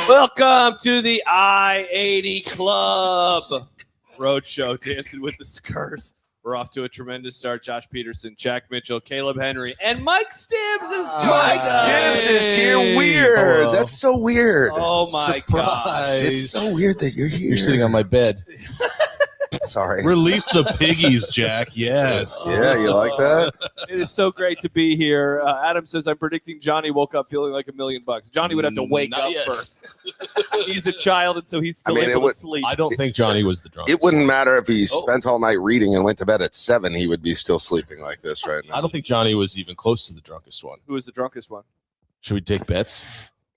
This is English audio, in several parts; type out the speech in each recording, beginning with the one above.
Welcome to the I-80 Club Roadshow, dancing with the Skurs. We're off to a tremendous start. Josh Peterson, Jack Mitchell, Caleb Henry, and Mike Stibbs is joining Mike us. Stibbs is here. Weird. Hello. That's so weird. Oh, my God. It's so weird that you're here. You're sitting on my bed. Sorry. Release the piggies, Jack. Yes. Yeah, you like that? It is so great to be here. Adam says, I'm predicting Johnny woke up feeling like $1 million. Johnny would have to wake Not up yet. first. He's a child, and so he's still able to sleep. I don't think Johnny was the drunkest. It wouldn't matter if he spent all night reading and went to bed at 7. He would be still sleeping like this right now. I don't think Johnny was even close to the drunkest one. Who was the drunkest one? Should we take bets?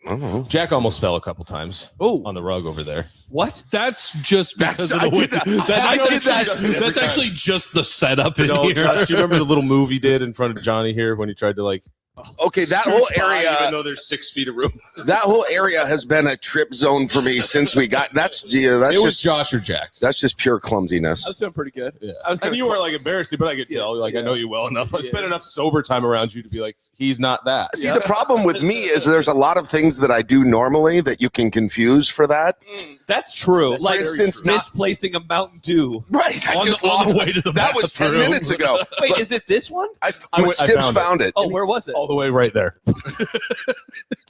I don't know. Jack almost fell a couple times Oh, on the rug over there. what? That's just because of the way. That's actually just the setup in here. Josh, do you remember the little move he did in front of Johnny here when he tried to like? Okay, that whole area, even though there's 6 feet of room. that whole area has been a trip zone for me since we got. That's It was just Josh or Jack. that's just pure clumsiness. I was doing pretty good. Yeah, I was And you weren't like embarrassing, but I could tell. Like I know you well enough. I spent enough sober time around you to be like, he's not that. See, the problem with me is there's a lot of things that I do normally that you can confuse for that. That's true. For Like instance, misplacing a Mountain Dew. Right. I On just the lost way to the that was 10 bathroom. minutes ago. Wait, is it this one? I I Stibbs found it. found it. Oh, where was it? All the way right there.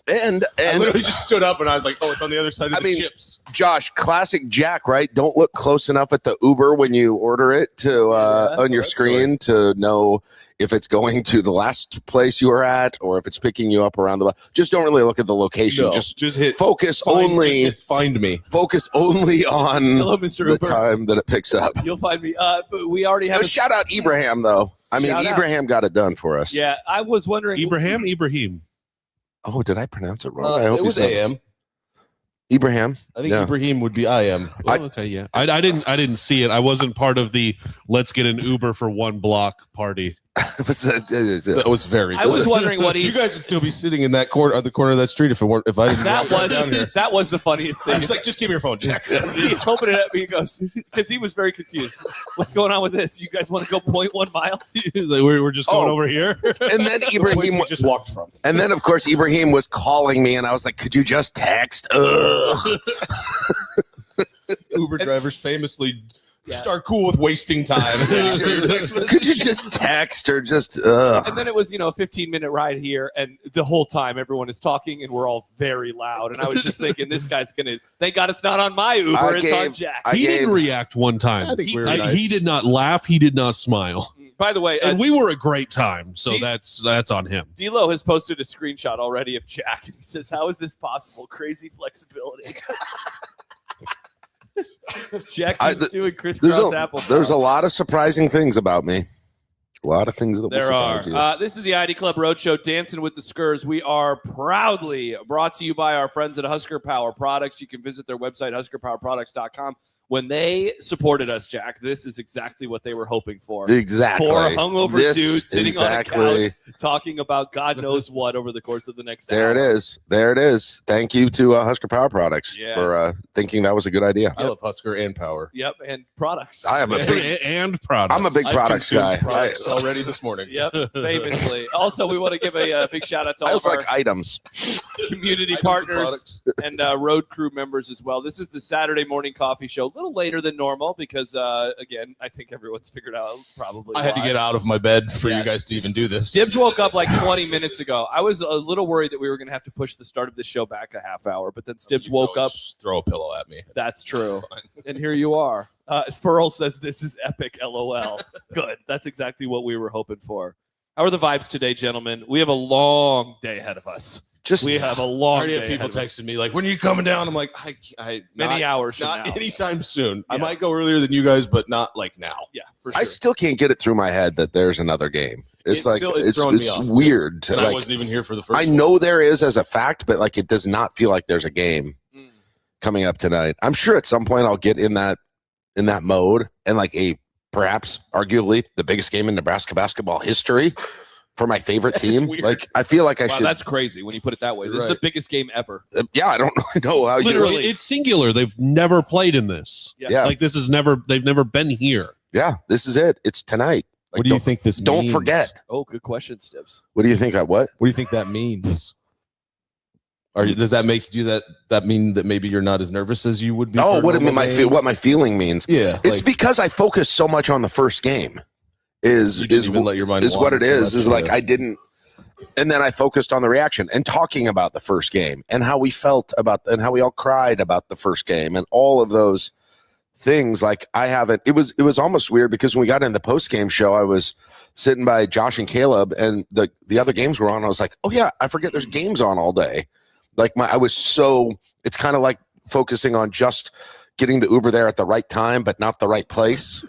And I literally just stood up and I was like, oh, it's on the other side of I the mean, chips. Josh, classic Jack, right? Don't look close enough at the Uber when you order it to on your screen to know if it's going to the last place you were at or if it's picking you up around the. Just don't really look at the location. No, just hit focus find, only. just hit find me. Focus only on Hello, Mr. the Uber. time that it picks up. You'll find me. But we already have Shout out Ibrahim though. I mean, Shout out. Ibrahim got it done for us. Yeah, I was wondering. Ibrahim. Oh, did I pronounce it wrong? I hope It was you said- AM. Ibrahim. I think Yeah. Ibrahim would be I am. Oh, okay, yeah. I didn't see it. I wasn't part of the let's get an Uber for one block party. That was very. I was wondering what You guys would still be sitting in that corner, on the corner of that street, if I didn't. that walk down here. was the funniest I thing. was like, just give me your phone, Jack. He opened it up and he goes, because he was very confused. What's going on with this? You guys want to go 0.1 miles? Like, we're just going over here. And then Ibrahim We just walked from. And then, of course, Ibrahim was calling me, and I was like, could you just text? Ugh. Uber drivers famously Yeah. are cool with wasting time. Could you just text or just, ugh. And then it was, a 15-minute ride here, and the whole time everyone is talking, and we're all very loud. And I was just thinking, this guy's going to, thank God it's not on my Uber, it's on Jack. He didn't react one time. I think we were nice. He did not laugh. He did not smile. By the way, And we were a great time, so D- that's on him. D'Lo has posted a screenshot already of Jack, and he says, how is this possible? Crazy flexibility. Jack is doing crisscross applesauce. There's a lot of surprising things about me. A lot of things that will There are. surprise you. This is the ID Club Roadshow, Dancing with the Skurs. We are proudly brought to you by our friends at Husker Power Products. You can visit their website, huskerpowerproducts.com. When they supported us, Jack, this is exactly what they were hoping for. Exactly. For a hungover This dude sitting exactly. on a couch talking about God knows what over the course of the next There hour. it is. There it is. Thank you to Husker Power Products Yeah. for thinking that was a good idea. I love Husker and Power. Yep, and products. I am a big, And products. I'm a big I've products guy. consumed products already this morning. Yep, famously. Also, we want to give a big shout out to I all of also our like items. community Items and partners products. and road crew members as well. This is the Saturday morning coffee show. A little later than normal because, again, I think everyone's figured out probably. I had to get out of my bed for you guys to even do this. Dibs woke up like 20 minutes ago. I was a little worried that we were going to have to push the start of the show back a half hour, but then Dibs woke up. Throw a pillow at me. That's true. And here you are. Furl says this is epic, LOL. Good. That's exactly what we were hoping for. How are the vibes today, gentlemen? We have a long day ahead of us. We have a long. I already have people texting me like, "When are you coming down?" I'm like, "I many hours from not now. anytime soon. Yes. I might go earlier than you guys, but not like now." Yeah, for sure. I still can't get it through my head that there's another game. It's throwing me off, weird. I wasn't even here for the first. I know there is as a fact, but like it does not feel like there's a game coming up tonight. I'm sure at some point I'll get in that mode and like perhaps arguably the biggest game in Nebraska basketball history. For my favorite team, like I feel like I should. That's crazy when you put it that way. This is the biggest game ever. Yeah, I don't know how. Literally, it's singular. They've never played in this. Yeah, like this is never. They've never been here. Yeah, this is it. It's tonight. Like, what do you think this means? Don't forget. Oh, good question, Stibbs. What do you think? What? What do you think that means? Does that make you that mean that maybe you're not as nervous as you would be? Oh, what my feeling means? Yeah, it's because I focus so much on the first game. Is let your mind what it is? Is like yeah. I didn't. And then I focused on the reaction and talking about the first game and how we felt about and how we all cried about the first game and all of those things. Like I haven't. It was almost weird because when we got in the post game show, I was sitting by Josh and Caleb and the other games were on. I was like, oh yeah, I forget there's games on all day. Like I was so. It's kind of like focusing on just getting the Uber there at the right time, but not the right place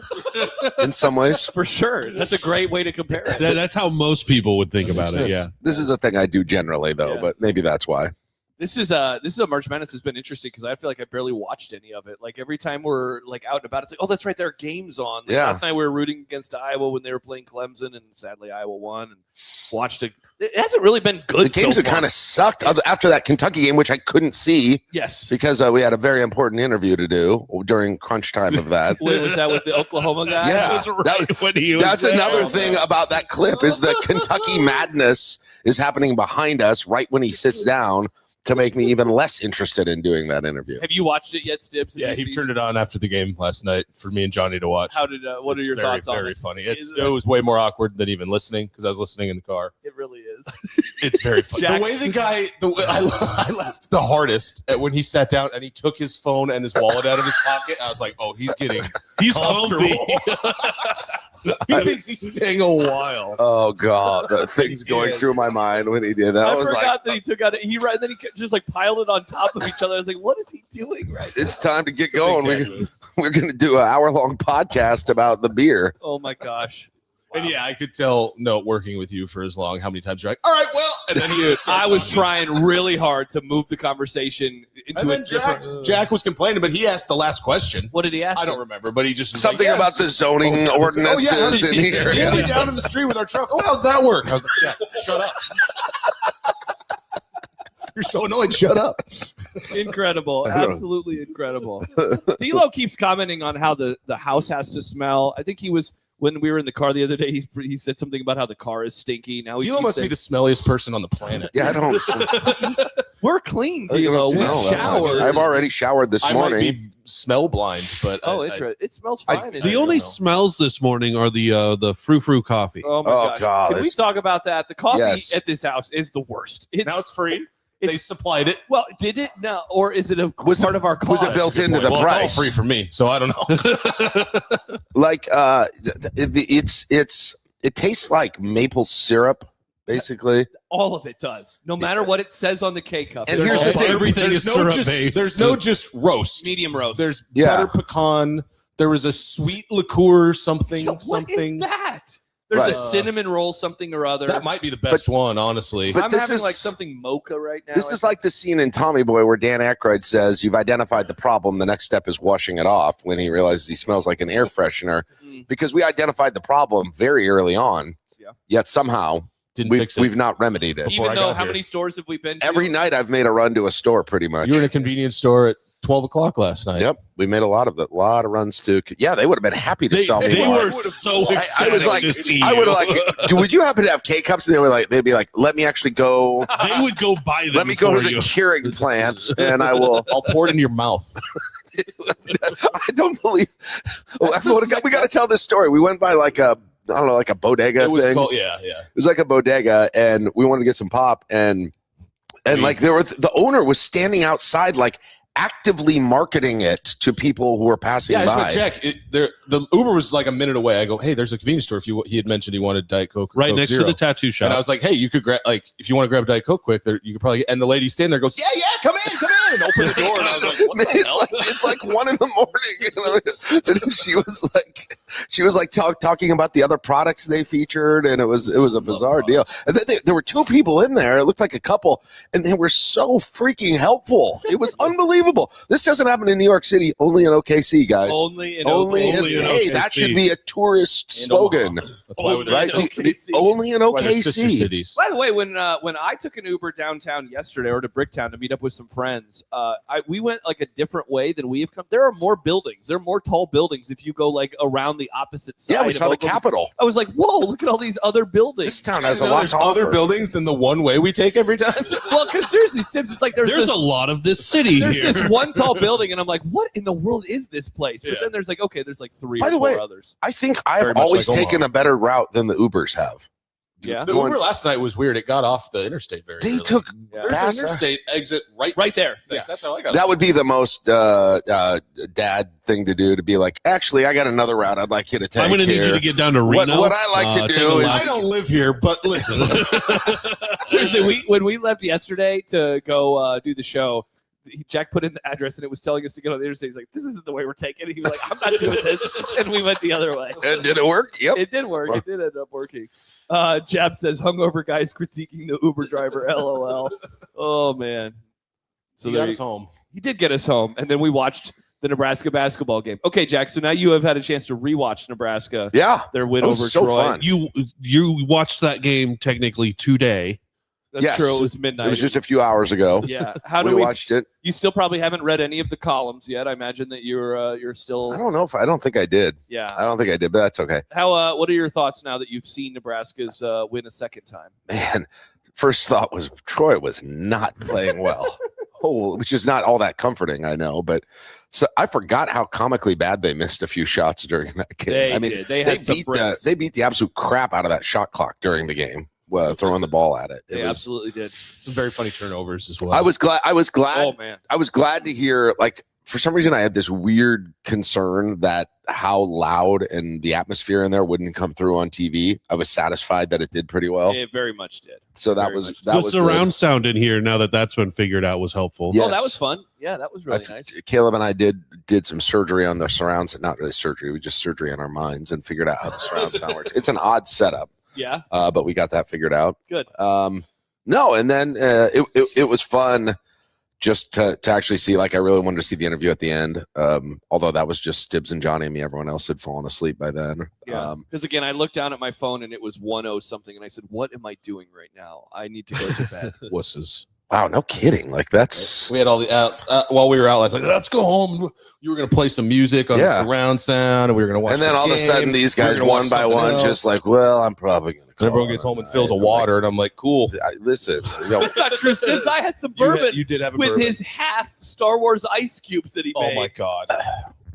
in some ways. For sure. That's a great way to compare it. That's how most people would think about it. Yeah. This is a thing I do generally though, but maybe that's why. This is a March Madness has been interesting because I feel like I barely watched any of it. Like every time we're like out and about, it's like, oh, that's right, there are games on. Like last night we were rooting against Iowa when they were playing Clemson, and sadly Iowa won. And watched it. It hasn't really been good. The games have kind of sucked after that Kentucky game, which I couldn't see. Yes, because we had a very important interview to do during crunch time of that. Was that with the Oklahoma guy? Yeah, that's another thing about that clip is the Kentucky madness is happening behind us right when he sits down. To make me even less interested in doing that interview. Have you watched it yet, Stibbs? Yeah, he turned it on after the game last night for me and Johnny to watch. How did? What are your thoughts on it? Very funny. It was way more awkward than even listening because I was listening in the car. It really is. It's very funny. I laughed the hardest at when he sat down and he took his phone and his wallet out of his pocket. I was like, oh, he's comfy. He thinks he's staying a while. Oh God, the things going through my mind when he did that. I forgot that he took out. Then he just like piled it on top of each other. I was like, what is he doing right now? It's time to get going. We're going to do an hour-long podcast about the beer. Oh my gosh. Wow. And yeah, I could tell, working with you for as long, how many times you're like, all right, well, and then I was trying really hard to move the conversation into a different. Jack was complaining, but he asked the last question. What did he ask? I don't remember, but he just was something like, about the zoning ordinances in here. He's down in the street with our truck. Oh, how's that work? I was like, Jack, shut up. You're so annoyed. Shut up. Incredible. Absolutely incredible. D'Lo keeps commenting on how the house has to smell. I think he was. When we were in the car the other day, he said something about how the car is stinky. Now D'Lo must be the smelliest person on the planet. Yeah, I don't. We're clean, D'Lo. We showered. I've already showered this morning. I might be smell blind, but it smells fine. The only smells this morning are the frou-frou coffee. Oh my God! Can we talk about that? The coffee at this house is the worst. Now it's free. They supplied it. Well, did it? No, or is it part of our cost? Was it built into the price? It's all free for me, so I don't know. Like it tastes like maple syrup, basically. All of it does, no matter what it says on the K-cup. And here's the thing: everything is syrup-based. There's no just roast, medium roast. There's butter pecan. There was a sweet liqueur, something. What is that? There's a cinnamon roll, something or other. That might be the best one, honestly. But I'm having like something mocha right now. This is like the scene in Tommy Boy where Dan Aykroyd says, "You've identified the problem. The next step is washing it off." When he realizes he smells like an air freshener, because we identified the problem very early on. Yeah. Yet somehow we've not remedied it. Even though how many stores have we been to? Every night I've made a run to a store, pretty much. You were in a convenience store at 12 o'clock last night. Yep, we made a lot of runs too. Yeah, they would have been happy to sell me. They one. were so excited I was like, to see I would you. have like, would you happen to have K cups? And they'd be like, let me actually go. They would go buy them. Let me go to for the you. Keurig plant, and I will. I'll pour it into your mouth. I don't believe. We got to tell this story. We went by like a, I don't know, like a bodega thing. Yeah. It was like a bodega, and we wanted to get some pop, and like the owner was standing outside, like actively marketing it to people who were passing Yeah, by. I just went check. The Uber was like a minute away. I go, hey, there's a convenience store. He had mentioned he wanted Diet Coke, Right Coke next Zero. to the tattoo shop. And I was like, hey, you could grab, like, if you want to grab a Diet Coke quick, you could probably. And the lady standing there goes, yeah, come in, and open the door. And I was like, what the hell? It's like 1 a.m. And she was like talking about the other products they featured, and it was a bizarre deal. And then there were 2 people in there. It looked like a couple, and they were so freaking helpful. It was unbelievable. This doesn't happen in New York City, only in OKC, guys. Only in Hey, OKC. that should be a tourist slogan, That's why we're right? OKC. Only in Why they're sister OKC. cities. By the way, when I took an Uber downtown yesterday, or to Bricktown to meet up with some friends, we went like a different way than we have come. There are more buildings. There are more tall buildings if you go like around the opposite side. Yeah, we of saw the Oklahoma. Capitol. I was like, whoa, look at all these other buildings. This town has a You know, lot there's to other offer. buildings than the one way we take every time. Well, because seriously, Stibbs, it's like there's There's this, a lot of this city there's here. this one tall building, and I'm like, what in the world is this place? But Yeah. then there's like, okay, there's like 3 By or the 4 way, others. I think Very I've much always like taken Omaha. a better route than the Ubers have. Yeah. The Uber last night was weird. It got off the interstate very They early. took Yeah. There's Pass- an interstate exit right there. Yeah, Yeah. that's how I got That it. would be the most dad thing to do, to be like, actually, I got another route I'd like you to take I'm going to need here. you to get down to What- Reno. what I like to take do a is- left. I don't live here, but listen. Seriously, when we left yesterday to go do the show, Jack put in the address and it was telling us to get on the interstate. He's like, this isn't the way we're taking it. He was like, I'm not doing this. And we went the other way. And did it work? Yep. It did work. It did end up working. Jab says, hungover guys critiquing the Uber driver. LOL. Oh, man. So there got you- us home. He did get us home. And then we watched the Nebraska basketball game. Okay, Jack. So now you have had a chance to rewatch Nebraska. Yeah. Their win It was over so Troy. fun. You watched that game technically today. That's Yes. true. It was midnight. It was just a few hours ago. yeah. How we do we watched it. You still probably haven't read any of the columns yet. I imagine that you're still. I don't think I did. Yeah. I don't think I did, but that's okay. How? What are your thoughts now that you've seen Nebraska's win a second time? Man, first thought was Troy was not playing well. Which is not all that comforting, I know, but so I forgot how comically bad they missed a few shots during that game. They did. They had some bricks. They beat the absolute crap out of that shot clock during the game, throwing the ball at it. They absolutely did. Some very funny turnovers as well. I was glad. Oh man. I was glad to hear, like, for some reason I had this weird concern that how loud and the atmosphere in there wouldn't come through on TV. I was satisfied that it did pretty well. It very much did. So that very was much that the was surround good. sound in here, now that's been figured out, was helpful. Yeah. Oh, that Yes. was fun. Yeah, that was really nice. Caleb and I did some surgery on the surrounds. Not really surgery. We just surgery on our minds and figured out how the surround sound works. It's an odd setup, Yeah. but we got that figured out. Good. No, and then it was fun just to actually see. Like, I really wanted to see the interview at the end. Although that was just Stibbs and Johnny and me. Everyone else had fallen asleep by then. Yeah. Because again, I looked down at my phone and it was 1:00 something, and I said, "What am I doing right now? I need to go to bed." wusses. Wow, no kidding. Like, that's We had all the while we were out last night. Let's go home. You were going to play some music on Yeah. the surround sound, and we were going to watch. and then the all of a game. sudden these We were guys gonna one watch by something one else. just like, well, I'm probably gonna. And everyone gets home and fills a water, and I'm like, cool. Listen, you know, That's not true, Stibbs. I had some bourbon You did have a with bourbon. his half Star Wars ice cubes that he Oh made. my god!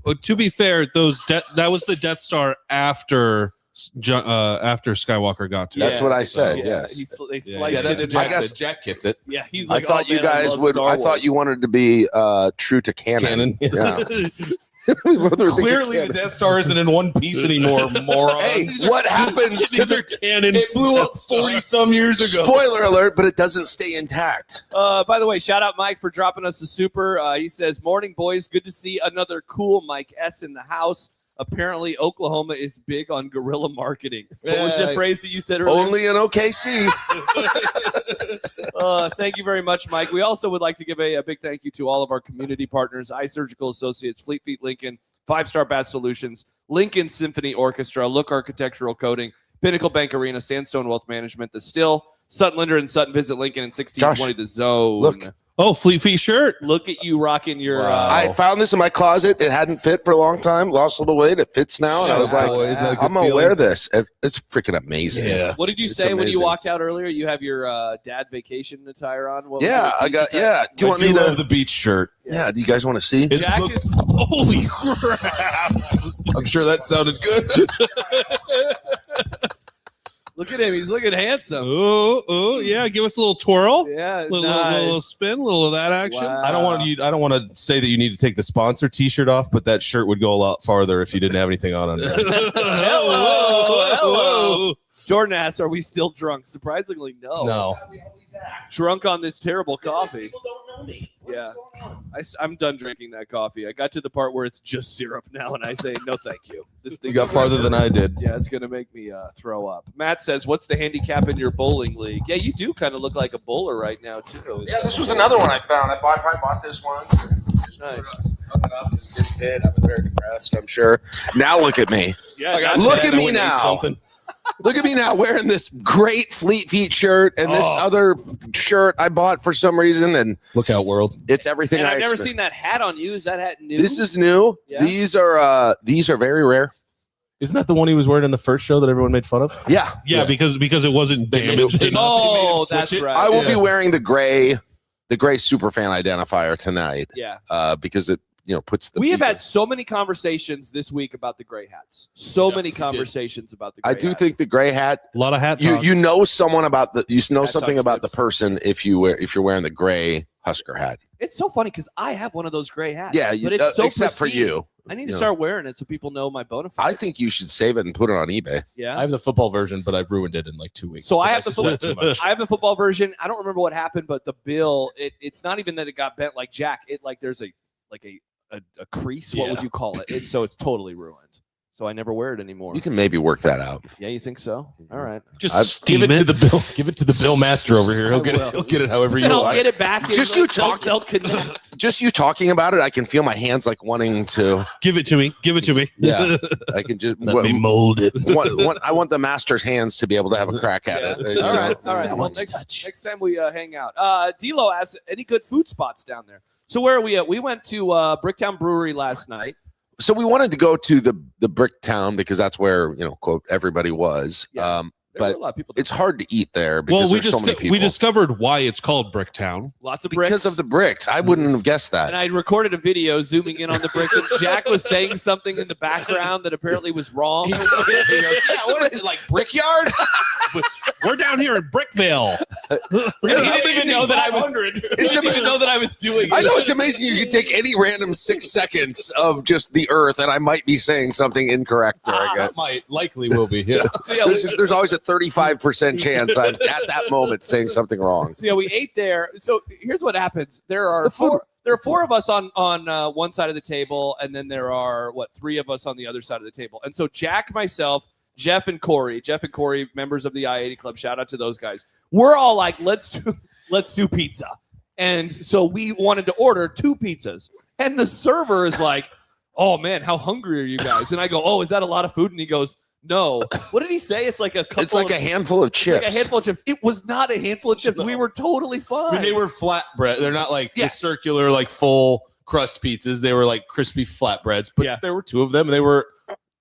Well, to be fair, that was the Death Star after Skywalker got to. That's Yeah. what I said. Yeah, yes. they Yeah, sliced that's it. what in Jack I guess- said. Jack gets it. Yeah, he's I like, thought oh, you man, I guys love would. Star I thought Wars. you wanted to be true to canon. Yeah. We both were thinking Clearly, the canon. Death Star isn't in one piece anymore, moron. Hey, what happens to These are the canon. It blew up 40 some years ago. spoiler alert? But it doesn't stay intact. By the way, shout out Mike for dropping us a super. He says, "Morning, boys. Good to see another cool Mike S in the house. Apparently, Oklahoma is big on guerrilla marketing." What was the Yeah. phrase that you said earlier? Only in OKC. Thank you very much, Mike. We also would like to give a big thank you to all of our community partners: Eye Surgical Associates, Fleet Feet Lincoln, 5-Star Bat Solutions, Lincoln Symphony Orchestra, Look Architectural Coating, Pinnacle Bank Arena, Sandstone Wealth Management, The Still, Sutton, Linder, and Sutton. Visit Lincoln in 1620 The Zone. Look, Oh, Fleet Feet shirt. Look at you rocking your. I found this in my closet. It hadn't fit for a long time. Lost a little weight. It fits now, and I was like, I'm gonna wear this. It's freaking amazing. Yeah. What did you say when you walked out earlier? You have your dad vacation attire on. I got. Yeah. Do you want me to love the beach shirt? Yeah. Do you guys want to see? Jack is. Holy crap! I'm sure that sounded good. Look at him. He's looking handsome. Oh, yeah. Give us a little twirl. Yeah. Little spin, little of that action. Wow. I don't want to say that you need to take the sponsor T-shirt off, but that shirt would go a lot farther if you didn't have anything on it. Hello. Jordan asks, "Are we still drunk?" Surprisingly, no. No. Drunk on this terrible coffee. People don't know me. Yeah. I'm done drinking that coffee. I got to the part where it's just syrup now, and I say, no, thank you. This thing You got farther than I did. Yeah, it's going to make me throw up. Matt says, what's the handicap in your bowling league? Yeah, you do kind of look like a bowler right now, too. Yeah, this was another one I found. I probably bought this once. Nice. Hung it up because it didn't fit. I was very depressed, I'm sure. Now look at me. Yeah, Look at me now. Look at me now wearing this great Fleet Feet shirt and this other shirt I bought for some reason. And Look out, world. it's everything And I I've never expect. seen that hat on you. Is that hat new? This is new. Yeah. These are very rare. Isn't that the one he was wearing in the first show that everyone made fun of? Yeah. Yeah, because it wasn't damaged enough. Oh, They made him that's switch it. right. I will be wearing the gray superfan identifier tonight. Yeah. Because it puts the We have had so many conversations this week about the gray hats. So many conversations about the gray I do hats. think the gray hat. A lot of hats. You know someone about Hat something talk about the tips. person if you're wearing the gray Husker hat. It's so funny because I have one of those gray hats. Yeah, but it's so except for pristine. you. I need to You know. start wearing it so people know my bona fides. I think you should save it and put it on eBay. Yeah. I have the football version, but I ruined it in like 2 weeks. So I have because the sweat too much. I have the football version. I don't remember what happened, but the bill, it's not even that it got bent like Jack. It there's a crease. What would you call it? So it's totally ruined. So I never wear it anymore. You can maybe work that out. Yeah, you think so? All right. Just Give it steam to the bill. Give it to the bill master over here. He'll I get will. it. He'll get it however you Then I'll want. get it back. Just and you they'll- talk- They'll connect. Just you talking about it, I can feel my hands like wanting to. Give it to me. Give it to me. Yeah, I can just. Let me mold it. I want the master's hands to be able to have a crack at it. All right. Well, next time we hang out. D'Lo asks, any good food spots down there? So where are we at? We went to Bricktown Brewery last night. So we wanted to go to the Bricktown because that's where quote everybody was. Yeah. There were But a lot of people. it's hard to eat there because Well, there's so many people. we discovered why it's called Bricktown. Lots of bricks. because of the bricks. I wouldn't have guessed that. And I recorded a video zooming in on the bricks, and Jack was saying something in the background that apparently was wrong. Yeah, what is it, like Brickyard? We're down here in Brickville. And he didn't even know that I was. He didn't even know that I was doing it. I know it's amazing. You can take any random 6 seconds of just the earth, and I might be saying something incorrect. There, I guess. That might likely will be. Yeah. So, yeah, There's always a 35% chance I'm at that moment saying something wrong. So yeah, we ate there. So here's what happens: there are four of us on one side of the table, and then there are 3 of us on the other side of the table. And so Jack, myself, Jeff, and Corey, members of the I-80 Club. Shout out to those guys. We're all like, let's do pizza. And so we wanted to order 2 pizzas, and the server is like, "Oh man, how hungry are you guys?" And I go, "Oh, is that a lot of food?" And he goes, "No." What did he say? It's like a couple. It's like a handful of chips. Like a handful of chips. It was not a handful of chips. No. We were totally fine. I mean, they were flatbread. They're not like Yes. the circular, like full crust pizzas. They were like crispy flatbreads. But Yeah. there were 2 of them, and they were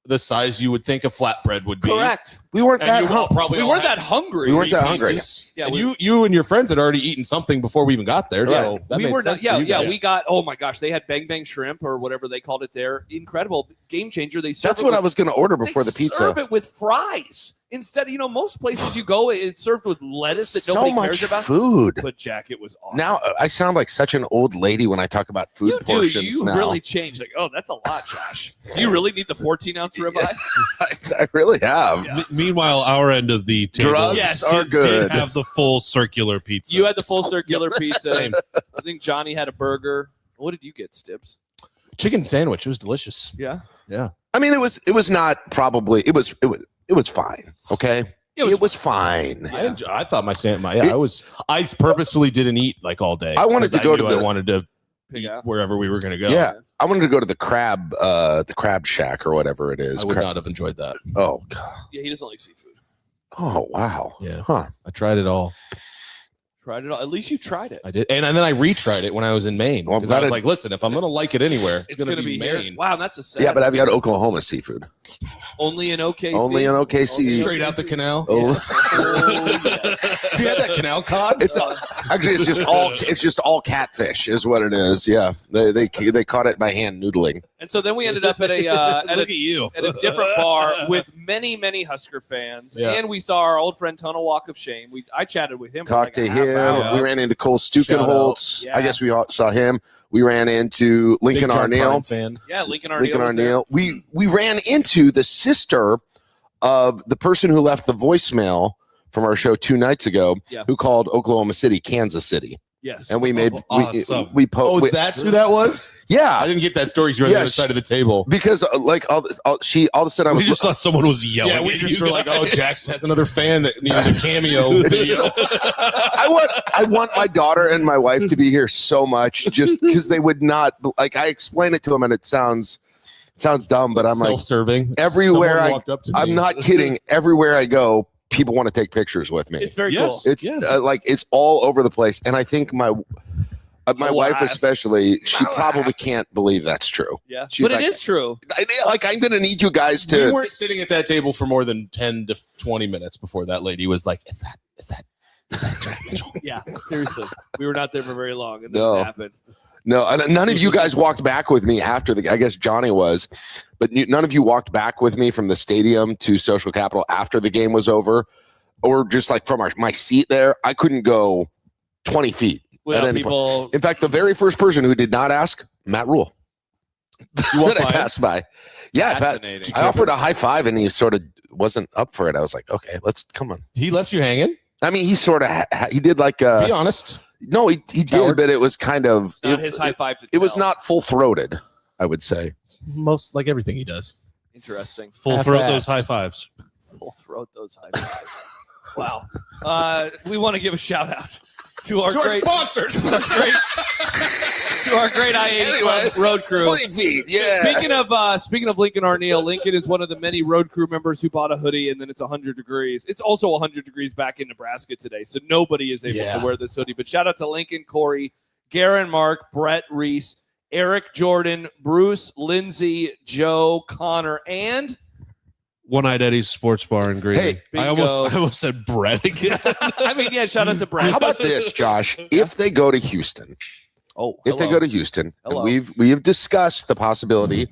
the size you would think a flatbread would be. correct. We weren't And that you all hungry. probably We all weren't had that hungry. We weren't that pieces. hungry. Yeah, And we- you and your friends had already eaten something before we even got there. Yeah, So that we made were sense not. for Yeah, you yeah. guys. We got. Oh my gosh, they had Bang Bang Shrimp or whatever they called it there. Incredible game changer. They serve That's it what with, I was going to order they before the pizza. Serve it with fries instead. Most places you go, it's served with lettuce that So nobody much cares about. food. But Jack, it was awesome. Now I sound like such an old lady when I talk about food you do. portions. You now. really changed. Like, oh, that's a lot, Josh. Do you really need the 14-ounce ribeye? I really have. Yeah. Meanwhile, our end of the table Drugs Yes, are did good. have the full circular pizza. You had the full circular pizza. Same. I think Johnny had a burger. What did you get, Stibbs? chicken sandwich. It was delicious. Yeah. Yeah. I mean, it was not probably it was fine. Okay, it was fine. I thought I purposefully didn't eat like all day. I wanted 'cause to go knew to the- I wanted to Pig eat out. wherever we were going to go. Yeah, I wanted to go to the crab shack or whatever it is. I would not have enjoyed that. Oh god. Yeah, he doesn't like seafood. Oh wow. Yeah. Huh. I tried it all. Tried it all. At least you tried it. I did, and then I retried it when I was in Maine Well, because I was like, "Listen, if I'm gonna like it anywhere, it's gonna be here. Maine." Wow, that's a sad. Yeah, but have you had Oklahoma seafood? Only in OKC. Only in OKC. Straight out the canal. Oh. Have you had that canal cod? Actually, it's just all catfish, is what it is. Yeah, they caught it by hand noodling. And so then we ended up at a Look at you. at a different bar with many Husker fans, Yeah. and we saw our old friend Tunnel Walk of Shame. I chatted with him. Talked for like to a half him. hour. We ran into Cole Stukenholtz. Yeah. I guess we all saw him. We ran into Lincoln Big John Arneal. Prine fan. Yeah, Lincoln Arneal. Lincoln was there. Arneal. We ran into the sister of the person who left the voicemail from our show 2 nights ago, Yeah. who called Oklahoma City Kansas City, Yes, and we made awesome. Oh, that's who that was? I yeah, didn't get that story. 'Cause you're on the Yeah, other side of the table. because like all of a sudden I We was just thought someone was yelling. Yeah, we at just you were like, guys. "Oh, Jax has another fan that needed a cameo video." I want my daughter and my wife to be here so much, just because they would not like. I explain it to them, and it sounds dumb, but I'm like, Self-serving. everywhere Someone I- walked up to me. I'm not kidding. Everywhere I go, people want to take pictures with me. it's very Yes. cool. It's Yeah. like it's all over the place, and I think my wife wife. especially, she probably can't believe that's true. Yeah, She's but like- it is true. I'm gonna need you guys We to. weren't sitting at that table for more than 10 to 20 minutes before that lady was like, "Is that Jack Mitchell?" Yeah, seriously, we were not there for very long, and this No. happened. No, and none of you guys walked back with me after the. I guess Johnny was, but none of you walked back with me from the stadium to Social Capital after the game was over, or just like from my seat there. I couldn't go 20 feet. Well, at any people. point. In fact, the very first person who did not ask, Matt Rule, You walked that I by him? passed by. Yeah, Pat, Fascinating. I offered a high five, and he sort of wasn't up for it. I was like, okay, let's come on. He left you hanging? I mean, he sort of he did like Be honest. no, he did, Coward. but it was kind of It's not his high five to it was tell. not full throated, I would say. Most like everything he does. Interesting. Full throat half-assed. those high fives. Full throat those high fives. Wow. We want to give a shout out to our great sponsors. to our great I-80 Club road crew. 20 feet, yeah. Speaking of Lincoln Arneal, Lincoln is one of the many road crew members who bought a hoodie, and then it's 100 degrees. It's also 100 degrees back in Nebraska today, so nobody is able to wear this hoodie. But shout out to Lincoln, Corey, Gerren, Mark, Bret, Reese, Erik, Jordan, Bruce, Lindsay, Joe, Connor, and One-Eyed Eddie's Sports Bar in Greeley. Hey, I almost said Bret again. I mean, yeah, shout out to Bret. How about this, Josh? If they go to Houston, Hello. and Hello. we have discussed the possibility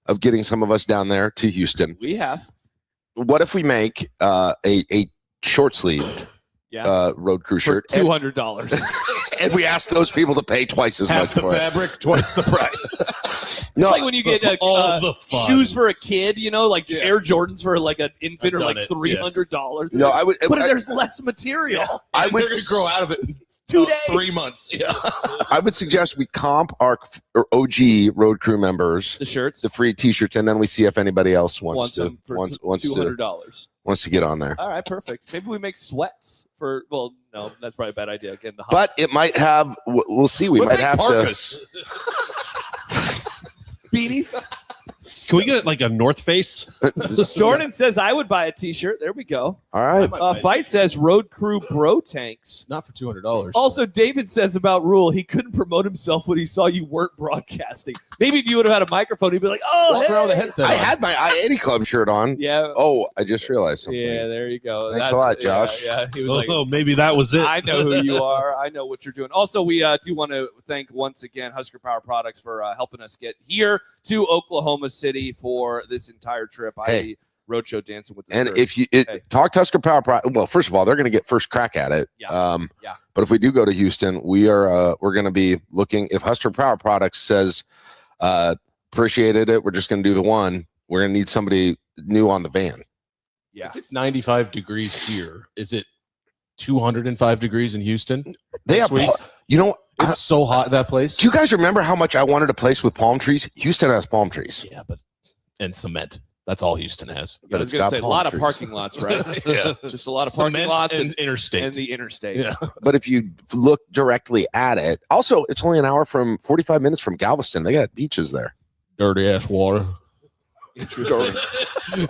of getting some of us down there to Houston. We have. What if we make a short sleeved road crew For shirt $200. and we ask those people to pay twice as Half much the for it? fabric, twice the price. No, It's like when you get All the fun. shoes for a kid, like Yeah. Air Jordans for like an infant I've are done like it, $300. no, I would. but I, there's less material. I And would. they're going to grow out of it in 2 days. 3 months. Yeah. I would suggest we comp our OG road crew members The shirts the free T-shirts, and then we see if anybody else wants wants them for wants $200. to get on there. All right, perfect. Maybe we make sweats for. Well, no, that's probably a bad idea. Again, the But it might have. We'll see. We What might about have parkas? beanies. Can we get like a North Face? to. Jordan says I would buy a T-shirt. There we go. All right. Fight says Road Crew Bro Tanks. Not for $200. Also, David says about Rule, he couldn't promote himself when he saw you weren't broadcasting. Maybe if you would have had a microphone, he'd be like, "Oh, Walk around with a hey." headset I on. had my I-80 Club shirt on. Yeah, Oh, I just realized something. yeah. There you go. Thanks a lot, Josh. Yeah, he was like, Oh, maybe that was it. I know who you are. I know what you're doing. Also, we do want to thank once again Husker Power Products for helping us get here to Oklahoma City for this entire trip. Hey. Roadshow dancing with the And Spurs. if you Hey. talk to Husker Power Pro, well, first of all, they're going to get first crack at it. Yeah. Yeah. But if we do go to Houston, we're going to be looking. If Husker Power Products says appreciated it, we're just going to do the one. We're going to need somebody new on the van. yeah, If it's 95 degrees here, is it 205 degrees in Houston? They have, Next week? you know. It's so hot, that place. Do you guys remember how much I wanted a place with palm trees? Houston has palm trees. Yeah, and cement. That's all Houston has. I was going to say a palm lot of trees. parking lots, right? Yeah. Just a lot of parking Cement lots and interstate. and the interstate. Yeah. But if you look directly at it, also it's only an hour from 45 minutes from Galveston. They got beaches there. Dirty ass water. Interesting.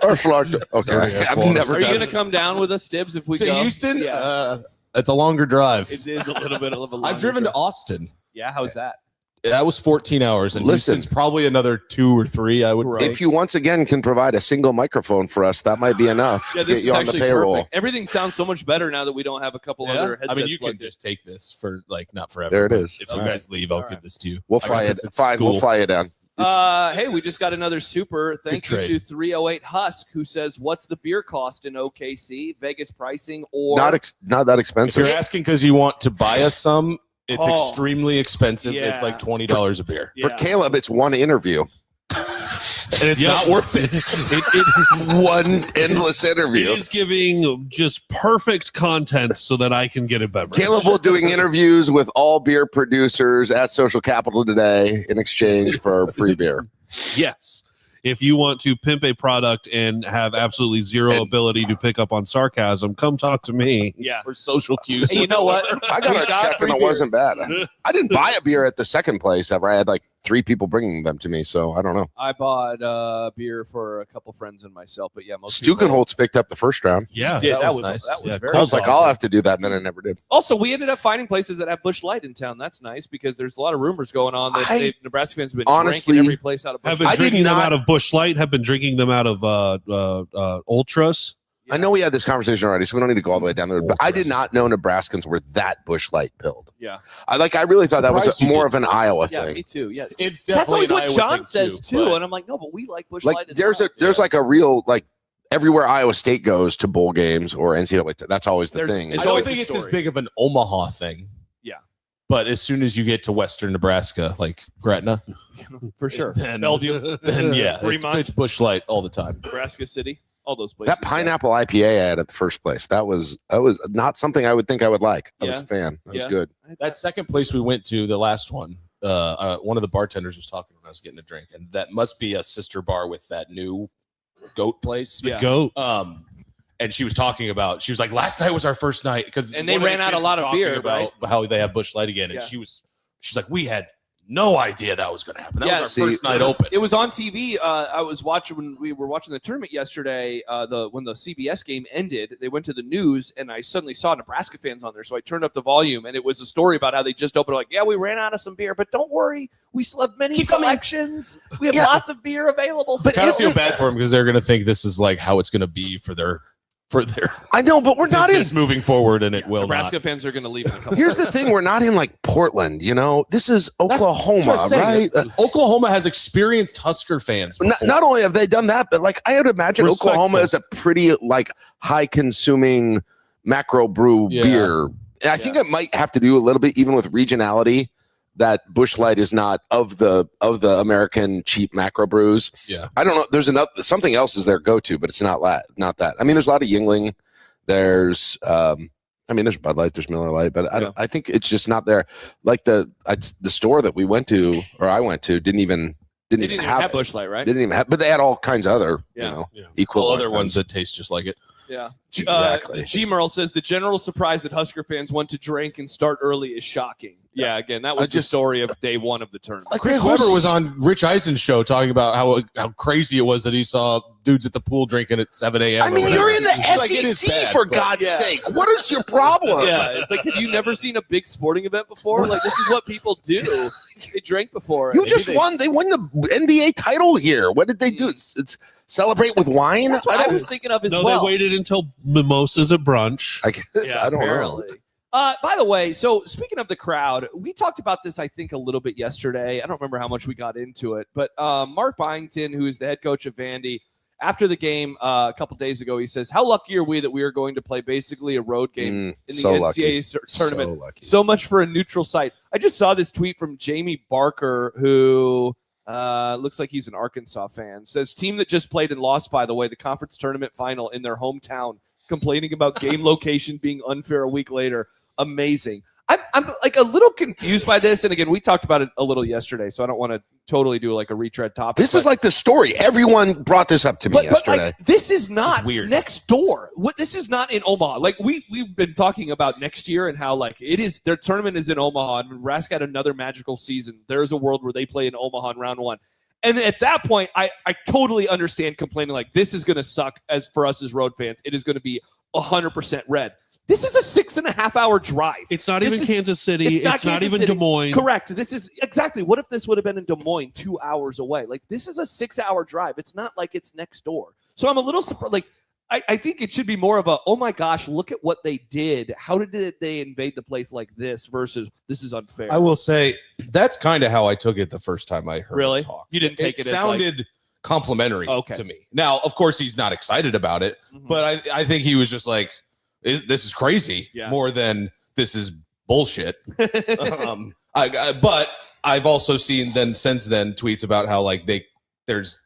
Or Florida. Okay, Dirty ass I've water. never Are you done going to come down with us, Tibbs, if we To go? Houston? Yeah. It's a longer drive. It is a little bit of a longer I've driven drive. to Austin. Yeah, how's that? That was 14 hours, and Listen. Houston's probably another 2 or 3. I would. If you once again can provide a single microphone for us, that might be enough Yeah, to this get is you on the actually payroll. perfect. Everything sounds so much better now that we don't have a couple other headsets. I mean, you can plugged in. just take this for like not forever. There it but is. If you All guys leave, I'll All give this to you. We'll I got fly it. this at Fine, we'll school. fly it down. Hey, we just got another super. Thank you trade. to 308 Husk, who says, "What's the beer cost in OKC? Vegas pricing or Not that If expensive. you're asking because you want to buy us some, it's Oh. extremely expensive. It's Yeah. like $20 a beer, For Caleb, it's one interview. and it's Yep. not worth it. One endless It interview. is giving just perfect content so that I can get a beverage. Caleb will doing interviews with all beer producers at Social Capital today in exchange for free beer. Yes. If you want to pimp a product and have absolutely zero ability to pick up on sarcasm, come talk to me. Yeah. For social cues. Hey, you know what? I got We a check free and it beer. wasn't bad. I didn't buy a beer at the second place ever. I had like 3 people bringing them to me, so I don't know. I bought beer for a couple friends and myself, but yeah, most people Stukenholtz picked up the first round. Yeah. did. that was nice. That was Yeah, very I was like, awesome. I'll have to do that, and then I never did. Also, we ended up finding places that have Busch Light in town. That's nice because there's a lot of rumors going on that Nebraska fans have been honestly drinking every place out of Busch Have been Light. I did drinking them not- out of Busch Light, have been drinking them out of Ultras. I know we had this conversation already, so we don't need to go all the way down there. But I did not know Nebraskans were that Busch Light pilled. Yeah. I really thought that was Surprised you more didn't. of an Iowa Yeah, thing. me too. Yes. It's That's definitely always an what Iowa John thing, says too, but and I'm like, no, but we like Busch Like Light. as there's well. like a real like everywhere Iowa State goes to bowl games or NCAA. That's always the There's- thing. it's I don't always think a it's as story. big of an Omaha thing. Yeah. But as soon as you get to Western Nebraska, like Gretna, for sure. then, Bellevue, then yeah, Fremont. it's Busch Light all the time. Nebraska City, all those places. That pineapple IPA I had at the first place. That was not something I would think I would like. I was Yeah. a fan. That was Yeah. good. That second place we went to, the last one, one of the bartenders was talking when I was getting a drink, and that must be a sister bar with that new goat place. Yeah. Go. And she was talking about, she was like, last night was our first night because And they ran out a lot of beer, about how they have Busch Light again, and Yeah. she's like, we had no idea that was going to happen. That Yeah, was our first night open. It was on TV. I was watching when we were watching the tournament yesterday. When the CBS game ended, they went to the news, and I suddenly saw Nebraska fans on there. So I turned up the volume, and it was a story about how they just opened. Like, yeah, we ran out of some beer, but don't worry, we still have many Keep coming. selections. We have Yeah. lots of beer available. But I kind of still. feel bad for them because they're going to think this is like how it's going to be for their I know, but we're not in. business moving forward, and it will Nebraska not. fans are going to leave in a couple. Here's the thing: we're not in like Portland. You know, this is Oklahoma, That's what I'm saying. right? Oklahoma has experienced Husker fans. Not only have they done that, but like I would imagine Respectful. Oklahoma is a pretty like high consuming macro brew Yeah. beer. And I think it might have to do a little bit even with regionality. That Busch Light is not of the American cheap macro brews. Yeah. I don't know. There's something else is their go to, but it's not that. I mean, there's a lot of Yingling. There's there's Bud Light, there's Miller Lite, but I think it's just not there. Like the store that we went to or I went to didn't even have Busch Light, right? Didn't even have, but they had all kinds of other, Yeah. equal All other ones that taste just like it. Yeah. Exactly. G. Merle says the general surprise that Husker fans want to drink and start early is shocking. Yeah, again, that was the story of day one of the tournament. Like, Chris Webber was on Rich Eisen's show talking about how crazy it was that he saw dudes at the pool drinking at 7 a.m. I mean, you're in the Like, it is SEC bad, for but- God's sake. What is your problem? Yeah, it's like, have you never seen a big sporting event before? Like, this is what people do. They drank before. You and just maybe won. They won the NBA title here. What did they do? It's celebrate with wine. That's what I was thinking of as No, well. they waited until mimosas at brunch. I guess I don't know. Apparently. By the way, so speaking of the crowd, we talked about this, I think, a little bit yesterday. I don't remember how much we got into it, but Mark Byington, who is the head coach of Vandy, after the game a couple days ago, he says, how lucky are we that we are going to play basically a road game in the NCAA tournament? So lucky. So much for a neutral site. I just saw this tweet from Jamie Barker, who looks like he's an Arkansas fan. Says, team that just played and lost, by the way, the conference tournament final in their hometown, complaining about game location being unfair a week later. Amazing. I'm like a little confused by this. And again, we talked about it a little yesterday, so I don't want to totally do like a retread topic. This is like the story. Everyone brought this up to me But yesterday. like, this is not weird. next door. This is not in Omaha. Like we've been talking about next year and how like it is. Their tournament is in Omaha, and Nebraska had another magical season. There is a world where they play in Omaha in round one. And at that point, I totally understand complaining like this is going to suck as for us as road fans. It is going to be 100% red. This is a 6.5 hour drive. It's not even Kansas City. It's not even Des Moines. Correct. This is exactly. What if this would have been in Des Moines 2 hours away? Like, this is a 6 hour drive. It's not like it's next door. So I'm a little surprised. Like, I think it should be more of a, oh my gosh, look at what they did. How did they invade the place like this versus this is unfair? I will say that's kind of how I took it the first time I heard him talk. You didn't take it as sounded complimentary to me. Now, of course, he's not excited about it, but I think he was just like, this is crazy more than this is bullshit. But I've also seen since then tweets about how like there's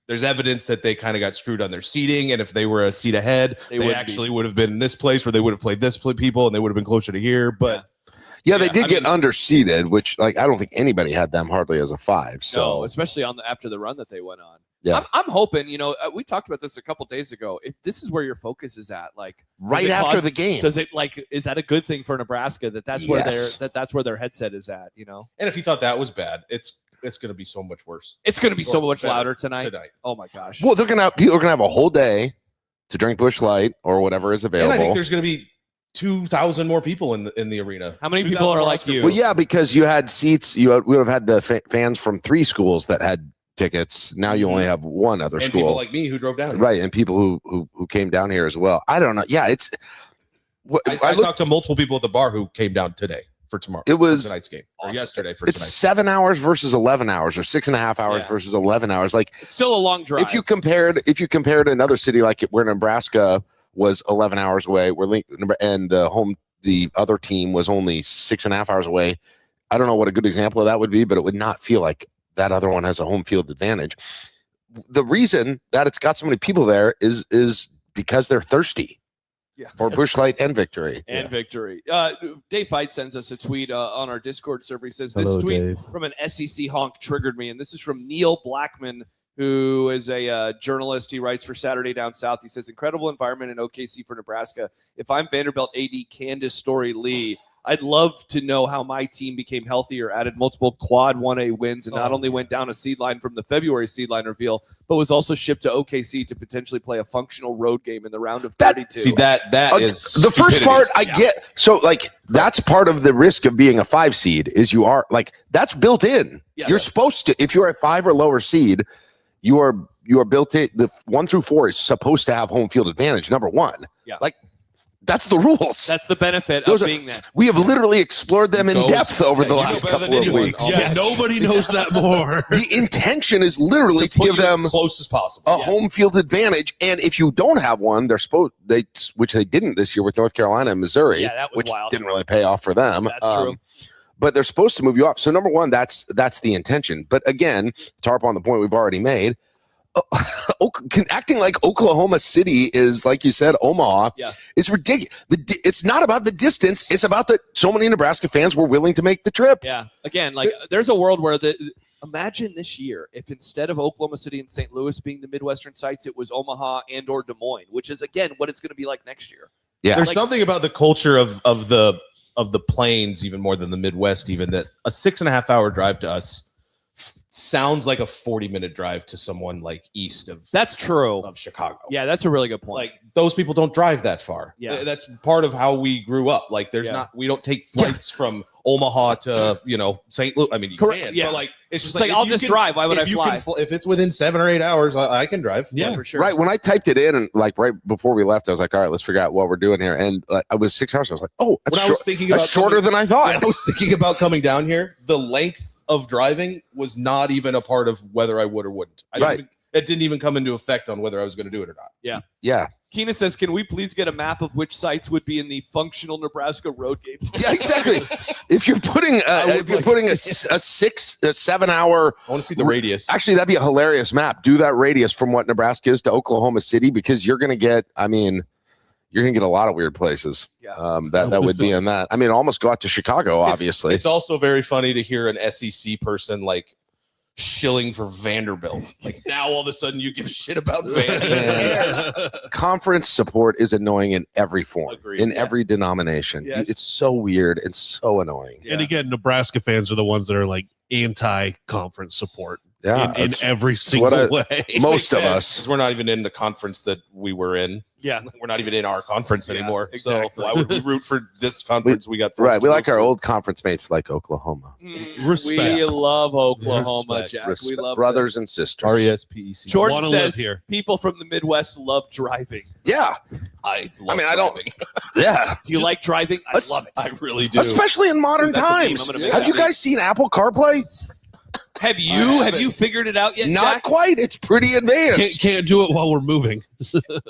evidence that they kind of got screwed on their seating, and if they were a seat ahead, they actually would have been in this place where they would have played this people, and they would have been closer to here. But they did get underseated, which like I don't think anybody had them hardly as a 5. So no, especially after the run that they went on. Yeah, I'm hoping. We talked about this a couple days ago. If this is where your focus is at, like right after the game, does it is that a good thing for Nebraska that's where that's where their headset is at? And if you thought that was bad, it's going to be so much worse. It's going to be so much louder tonight. Oh my gosh! Well, people are going to have a whole day to drink Busch Light or whatever is available. And I think there's going to be 2,000 more people in the arena. How many people are like you? Well, yeah, because you had seats. We would have had the fans from 3 schools that had tickets. Now you only have one other school. People like me who drove down here. Right, and people who came down here as well. I don't know. Yeah, it's. I talked to multiple people at the bar who came down today for tomorrow. It was for tonight's game or yesterday for it's tonight. 7 hours versus 11 hours or 6.5 hours versus 11 hours. Like it's still a long drive. If you compared another city like where Nebraska was 11 hours away, and the other team was only 6.5 hours away. I don't know what a good example of that would be, but it would not feel like that other one has a home field advantage. The reason that it's got so many people there is because they're thirsty. For Busch Light and victory. Victory. Dave Fight sends us a tweet on our Discord server. He says, this tweet Dave. From an SEC honk triggered me. And this is from Neil Blackman, who is a journalist. He writes for Saturday Down South. He says, incredible environment in OKC for Nebraska. If I'm Vanderbilt AD Candace Story Lee, I'd love to know how my team became healthier, added multiple quad 1A wins, and not only went down a seed line from the February seed line reveal, but was also shipped to OKC to potentially play a functional road game in the round of 32. That is the first part I get. So like that's part of the risk of being a 5 seed is you are like that's built in. Yes. You're supposed to, if you're a 5 or lower seed, you are built in. The 1 through 4 is supposed to have home field advantage. Number 1. Yeah. Like. That's the rules. That's the benefit of being that. We have literally explored them in depth over the last couple of weeks. Yeah, nobody knows that more. The intention is literally to give them as close as possible a home field advantage. And if you don't have one, which they didn't this year with North Carolina and Missouri, that was which wild. Didn't really pay off for them. That's true. But they're supposed to move you up. So number 1, that's the intention. But again, to harp on the point we've already made, acting like Oklahoma City is, like you said, Omaha, is ridiculous. It's not about the distance. It's about that so many Nebraska fans were willing to make the trip. Yeah. Again, like there's a world where imagine this year if instead of Oklahoma City and St. Louis being the Midwestern sites, it was Omaha and or Des Moines, which is, again, what it's going to be like next year. Yeah. There's something about the culture of the plains, even more than the Midwest, even that a 6.5 hour drive to us sounds like a 40-minute drive to someone like east of Chicago. Yeah, that's a really good point. Like those people don't drive that far. Yeah, that's part of how we grew up. Like we don't take flights from Omaha to St. Louis. I mean, you can, but like it's just like I'll just drive. Why would I fly? If it's within 7 or 8 hours, I can drive. Yeah, for sure. Right when I typed it in and like right before we left, I was like, all right, let's figure out what we're doing here. And I was 6 hours. I was like, oh, that's shorter than I thought. When I was thinking about coming down here, the length of driving was not even a part of whether I would or wouldn't. It didn't even come into effect on whether I was going to do it or not. Yeah. Keena says, can we please get a map of which sites would be in the functional Nebraska road game? Yeah, exactly. If you're putting a 7 hour, I want to see the radius. Actually, that'd be a hilarious map. Do that radius from what Nebraska is to Oklahoma City, because you're going to get, you're going to get a lot of weird places that would be in that. Almost go out to Chicago, obviously. It's also very funny to hear an SEC person like shilling for Vanderbilt. Like now all of a sudden you give shit about Vanderbilt. Conference support is annoying in every form, Agreed. Every denomination. Yeah. It's so weird and so annoying. And again, Nebraska fans are the ones that are like anti-conference support. Yeah, in every single way. Most of us. Because we're not even in the conference that we were in. Yeah. We're not even in our conference anymore. Exactly. So why would we root for this conference we got first? Right. We like our old conference mates like Oklahoma. Respect. We love Oklahoma, Respect. Jack. Respect. We love brothers them. and sisters. RESPEC. Jordan Wanna says live here. people from the Midwest love driving. Yeah. I don't. Yeah. Do you like driving? I love it. I really do. Especially in modern That's a meme. times. I'm gonna make Have that you meme. guys seen Apple CarPlay? Have you figured it out yet, Not Jack? quite. It's pretty advanced. Can't do it while we're moving.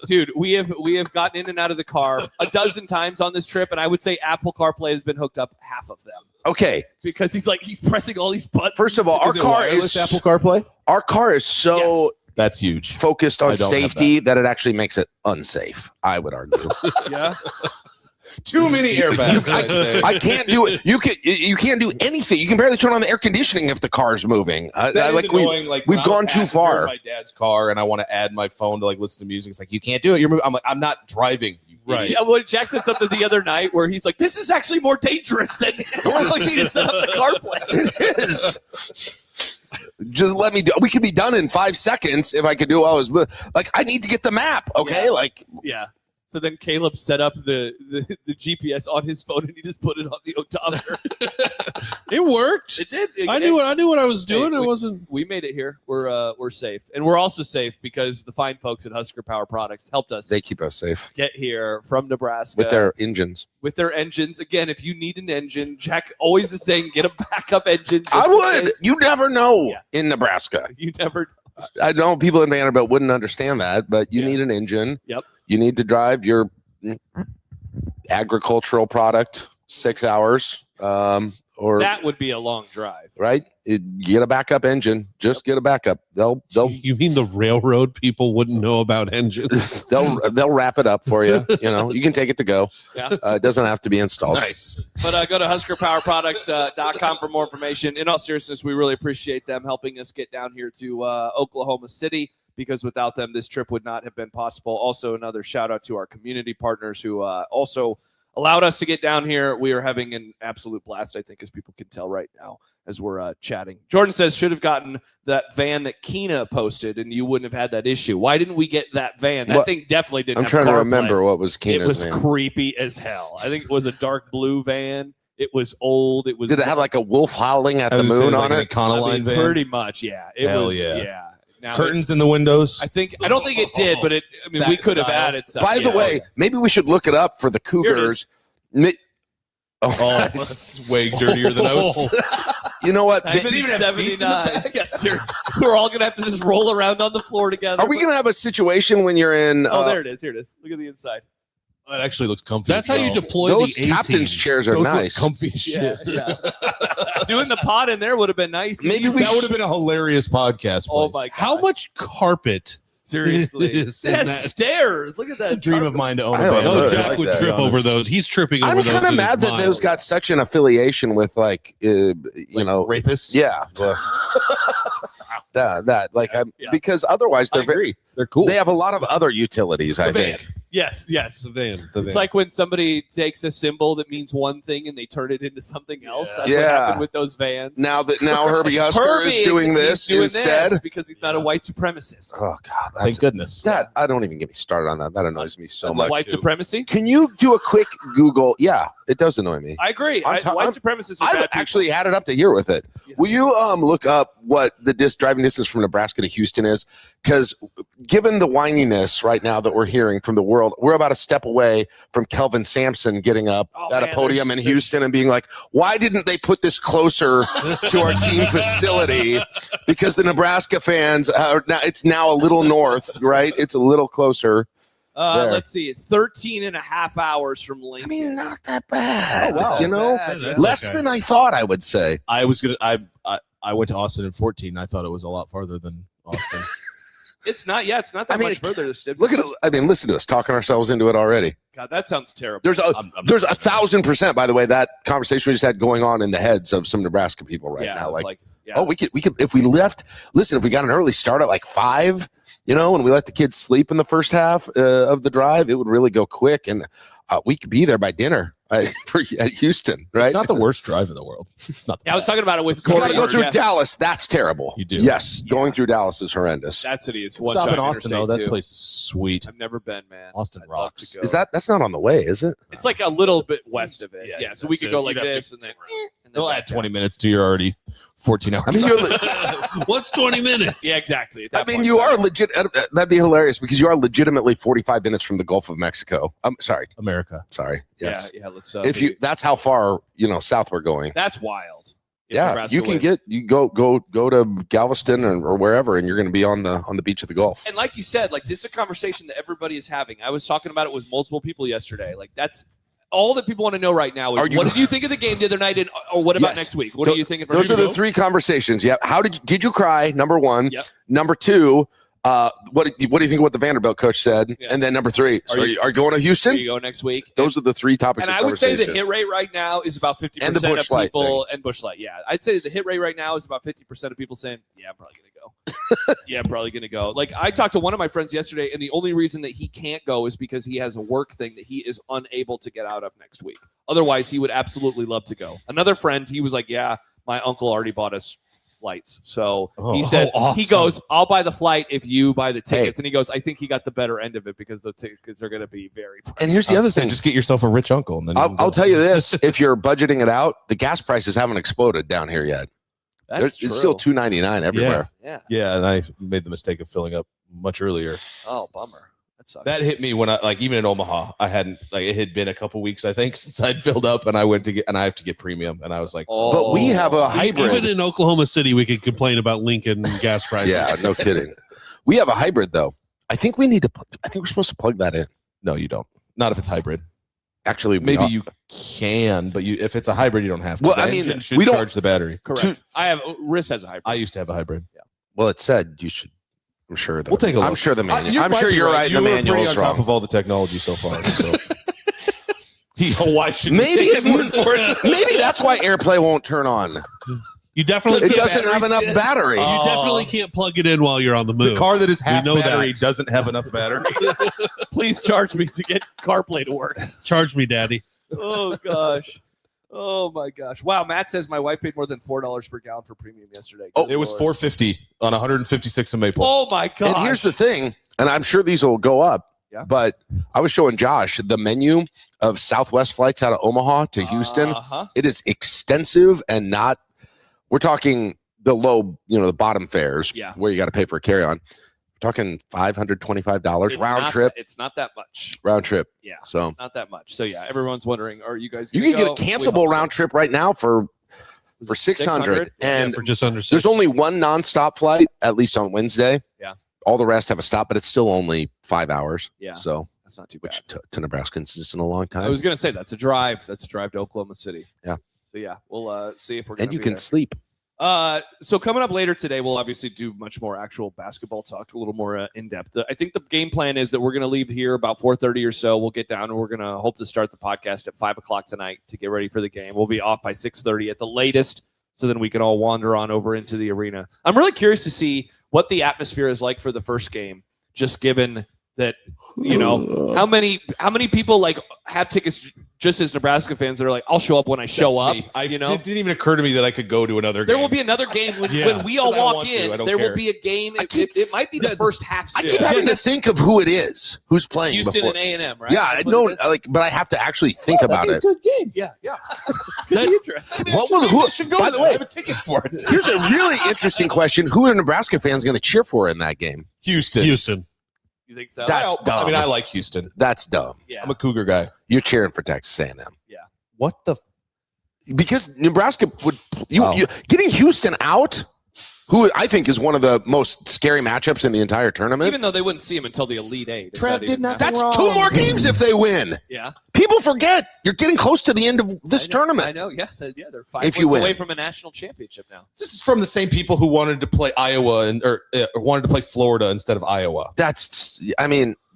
Dude, we have gotten in and out of the car a dozen times on this trip, and I would say Apple CarPlay has been hooked up half of them. Okay. Because he's pressing all these buttons. First of all, our car is Apple CarPlay. Our car is so Yes. That's huge. focused I on don't have safety that it actually makes it unsafe. I would argue. Yeah. Too many airbags. I'd say. I can't do it. You can't do anything. You can barely turn on the air conditioning if the car's moving. That is annoying. Like we've when I'm gone a too passenger far. in my dad's car, and I want to add my phone to like listen to music. It's like you can't do it. You're moving. I'm like, I'm not driving. You Right. Yeah, well, Jack said something the other night where he's like, "This is actually more dangerous than we need to set up the CarPlay." It is. Just let me do. We could be done in 5 seconds if I could do it while I was like. I need to get the map. Okay, Yeah. like Yeah. So then Caleb set up the GPS on his phone and he just put it on the odometer. It worked. It did. I knew what I was doing. Hey, I wasn't. We made it here. We're safe, and we're also safe because the fine folks at Husker Power Products helped us they keep us safe get here from Nebraska with their engines. with their engines. Again, if you need an engine, Jack always is saying get a backup engine. just I in would. case. You never know Yeah. in Nebraska. You never. I know people in Vanderbilt wouldn't understand that, but you Yeah. need an engine. Yep. You need to drive your agricultural product 6 hours, or That would be a long drive. right. Get a backup engine. Just get a backup. They'll You mean the railroad people wouldn't know about engines? they'll wrap it up for you. You know, you can take it to go. Yeah. It doesn't have to be installed. Nice. But go to HuskerPowerProducts.com for more information. In all seriousness, we really appreciate them helping us get down here to Oklahoma City, because without them, this trip would not have been possible. Also, another shout out to our community partners who also allowed us to get down here. We are having an absolute blast, I think, as people can tell right now as we're chatting. Jordan says, should have gotten that van that Keena posted, and you wouldn't have had that issue. Why didn't we get that van? That thing definitely didn't I'm have trying to CarPlay. remember what was It Keena's was name. creepy as hell. I think it was a dark blue van. It was old. It was. Did it have like a wolf howling at I the was gonna say moon it was on like it? an Econoline I mean, van. pretty much, yeah. It Hell was, yeah. Now, Curtains in the windows. I don't think it did, but we That could have style. added some. By the yeah. way, maybe we should look it up for the Cougars. Oh, that's way dirtier than I was. You know what? Does it even have seats in the 1979. back? Yes, seriously. We're all gonna have to just roll around on the floor together. Are we going to have a situation when you're in? Oh, there it is. Here it is. Look at the inside. That actually looks comfy. That's as how you well. deploy those the A-team. captain's chairs are Those look nice. comfy as shit. Yeah. Doing the pod in there would have been nice. Maybe we That would have been a hilarious podcast. Oh place. my god! How much carpet? Seriously, is it in has that? stairs. Look at that. It's a dream of carpet. mine to own a I van. don't Oh, know. Jack I like would that, trip to be over honest. those. He's tripping over I'm those. kind of in his mad that mind. those got such an affiliation with like, you know, rapists. yeah. Yeah. Because otherwise I they're very, agree. They're cool. they have a lot of other utilities. I van. think. Yes. the van. It's like when somebody takes a symbol that means one thing and they turn it into something else. That's what Yeah. happened with those vans. Now Herbie Husker is doing this he's doing instead. this because he's not a white supremacist. Oh God, Thank goodness. that I don't even get me started on that. That annoys me so much. White supremacy? Can you do a quick Google? Yeah, it does annoy me. I agree. I'm White supremacists are I've bad people. actually had it up to here with it. Yeah. Will you look up what the driving distance from Nebraska to Houston is? Because given the whininess right now that we're hearing from the world, we're about a step away from Kelvin Sampson getting up at a podium in Houston and being like, why didn't they put this closer to our team facility? Because the Nebraska fans are now, it's now a little north, right? It's a little closer. there. Let's see. It's 13 and a half hours from Lincoln. I mean, not that bad. Oh, wow. You know, Bad, yeah. That's less okay. than I thought I would say. I was gonna. I went to Austin in 14. I thought it was a lot farther than Austin. It's not. Yeah, it's not that I mean, much further. To Look at it. I mean, listen to us talking ourselves into it already. God, that sounds terrible. There's I'm there's 1,000%, by the way, that conversation we just had going on in the heads of some Nebraska people right now. Like, yeah. oh, we could if we left. Listen, if we got an early start at like 5, and we let the kids sleep in the first half of the drive, it would really go quick, and we could be there by dinner. At Houston, right? It's not the worst drive in the world. It's not. Yeah, I was talking about it with You got Corey. to go through Yeah. Dallas. That's terrible. You do. Yes, going through Dallas is horrendous. That city is Let's one stop giant in Austin though. interstate, That too. place is sweet. I've never been, man. Austin I'd love rocks. to go. Is that's not on the way, is it? It's like a little bit west of it. Yeah, Yeah, you'd so we have could to- go like you'd have this and then. They'll back add down. 20 minutes to your already 14 hours. I mean, you're. What's 20 minutes? Yeah, exactly. At I that mean, point, you so- are legit. That'd be hilarious because you are legitimately 45 minutes from the Gulf of Mexico. I'm sorry. America. Sorry. Yes. Yeah, let's. If you, that's how far south we're going. That's wild. If Yeah, Nebraska you can wins. go to Galveston or wherever, and you're going to be on the beach of the Gulf. And like you said, like this is a conversation that everybody is having. I was talking about it with multiple people yesterday. Like that's all that people want to know right now is what did you think of the game the other night, or what about Yes. next week? What are you thinking? Those are the three conversations. Yeah. How did you cry? Number one. Yep. Number two. What do you think of what the Vanderbilt coach said? Yeah. And then number three. So are you going to Here Houston? you go next week. Those are the three topics. And of I would say the conversation. hit rate right now is about 50% And the of Busch Light people and Busch Light. Yeah, I'd say the hit rate right now is about 50% of people saying, "Yeah, I'm probably gonna go." Yeah, I'm probably gonna go. Like I talked to one of my friends yesterday, and the only reason that he can't go is because he has a work thing that he is unable to get out of next week. Otherwise, he would absolutely love to go. Another friend, he was like, "Yeah, my uncle already bought us flights." So he said, awesome. he goes, "I'll buy the flight if you buy the Hey. tickets." And he goes, "I think he got the better end of it because the tickets are going to be very pricey." And here's the other thing. Just get yourself a rich uncle, and then I'll tell you this: if you're budgeting it out, the gas prices haven't exploded down here yet. That's It's still $2.99 everywhere. Yeah. Yeah, and I made the mistake of filling up much earlier. Oh, bummer. That sucks. That hit me when I even in Omaha, I hadn't it had been a couple weeks I think since I'd filled up, and I went to get and I have to get premium, and I was like, Oh. But we have a hybrid. Even in Oklahoma City, we could complain about Lincoln gas prices. Yeah, no kidding. We have a hybrid though. I think we need to. I think we're supposed to plug that in. no, you don't. Not if it's hybrid. Actually, we Maybe are. you can, but if it's a hybrid, you don't have to. Well, The I mean, engine should we don't- charge the battery. Correct. I have Riss has a hybrid. I used to have a hybrid. Well, it said you should. I'm sure. We'll take a look. I'm sure the You manual. I'm might sure be you're right. You The were pretty manual's on top wrong. of all the technology so far. So. Why should Maybe maybe that's why AirPlay won't turn on. You definitely It can't, doesn't have enough battery. you definitely can't plug it in while you're on the move. The car that is half know battery that. doesn't have enough battery. Please charge me to get CarPlay to work. Charge me, daddy. Oh gosh. Oh my gosh. Wow. Matt says my wife paid more than $4 per gallon for premium yesterday. Oh, Good It was Lord. $4.50 on 156 in Maple. Oh my gosh. And here's the thing, and I'm sure these will go up. Yeah. But I was showing Josh the menu of Southwest flights out of Omaha to Houston. Uh-huh. It is extensive and not. We're talking the low, the bottom fares. Yeah. Where you got to pay for a carry-on. We're talking $525 It's round not trip. It's not that much. Round trip. Yeah. So It's not that much. So yeah, everyone's wondering, are you guys you gonna can get a go? We cancelable hope so. round trip right now for Was it 600, and for just under 6. there's only one nonstop flight, at least on Wednesday. Yeah. All the rest have a stop, but it's still only 5 hours. Yeah. So, That's not too bad. which to Nebraskans isn't a long time. I was gonna say that's a drive. That's a drive to Oklahoma City. Yeah. So yeah, we'll see if we're gonna and you be can there. sleep. So coming up later today, we'll obviously do much more actual basketball talk, a little more in depth. I think the game plan is that we're going to leave here about 4:30 or so. We'll get down and we're going to hope to start the podcast at 5:00 tonight to get ready for the game. We'll be off by 6:30 at the latest, so then we can all wander on over into the arena. I'm really curious to see what the atmosphere is like for the first game, just given that how many people like have tickets just as Nebraska fans that are like, I'll show up when I show up. Me. You know, It didn't even occur to me that I could go to another there game. will be another game when we all 'Cause I walk want to. in. I don't There care. will be a game. It might be the first half. I season. keep having to think of who it is, who's playing. Houston before. and A&M, right? Yeah, I That's what know. it is? But I have to actually think about it. Good game. Yeah. Could be interesting. What will who? should go By the there. I way, have a ticket for it. here's a really interesting question: who are Nebraska fans going to cheer for in that game? Houston. You think so? That's dumb. I mean, I like Houston. That's dumb. yeah. I'm a Cougar guy. You're cheering for Texas A&M What the? because Nebraska would Wow. getting Houston out, who I think is one of the most scary matchups in the entire tournament. Even though they wouldn't see him until the Elite Eight. Does Trev that even did nothing matter? That's wrong. 2 more games if they win. Yeah. People forget you're getting close to the end of this I know, tournament. I know. Yeah. They're 5 If points you win. away from a national championship now. This is from the same people who wanted to play Iowa or wanted to play Florida instead of Iowa.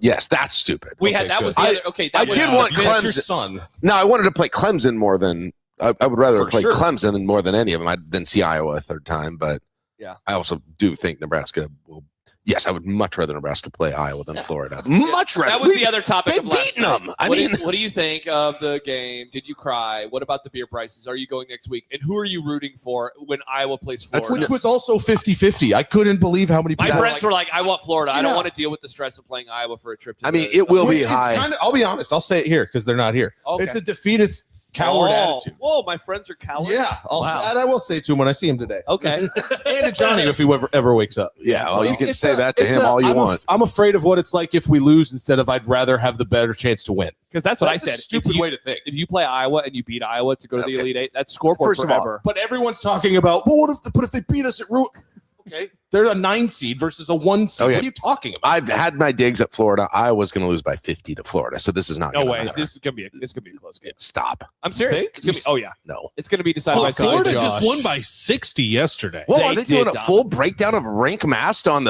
Yes, that's stupid. We Okay, had that good. was the other. Okay, that I was, did want That's your Clemson. son. No, I wanted to play Clemson more than I would rather For play sure. Clemson than more than any of them. I didn't see Iowa a third time, but Yeah. I also do think Nebraska will Yes, I would much rather Nebraska play Iowa than Florida. Much rather. That was the other topic They've of last beaten night. them. What do you think of the game? Did you cry? What about the beer prices? Are you going next week? And who are you rooting for when Iowa plays Florida? Which was also 50-50. I couldn't believe how many people My friends were like, I want Florida. I don't want to deal with the stress of playing Iowa for a trip to it will be high. I'll be honest. I'll say it here because they're not here. Okay. It's a defeatist coward attitude. Whoa, my friends are cowards? Yeah. And I will say it to him when I see him today. Okay. And to Johnny if he ever wakes up. Yeah, well, you can say that to him all you want. I'm afraid of what it's like if we lose instead of I'd rather have the better chance to win. Because that's what I said. A stupid way to think. If you play Iowa and you beat Iowa to go to the Elite Eight, that's scoreboard First of all, forever. But everyone's talking about, well, if they beat us at Root? Okay, they're a 9 seed versus a 1 seed. Okay. What are you talking about? I've had my digs at Florida. Iowa's going to lose by 50 to Florida, so this is not. No gonna way. matter. This is gonna be a close game. Stop. I'm serious. Think? It's gonna be. Oh yeah. No. It's gonna be decided by Florida Josh. just won by 60 yesterday. Well, They are they doing did a full breakdown of rank mast on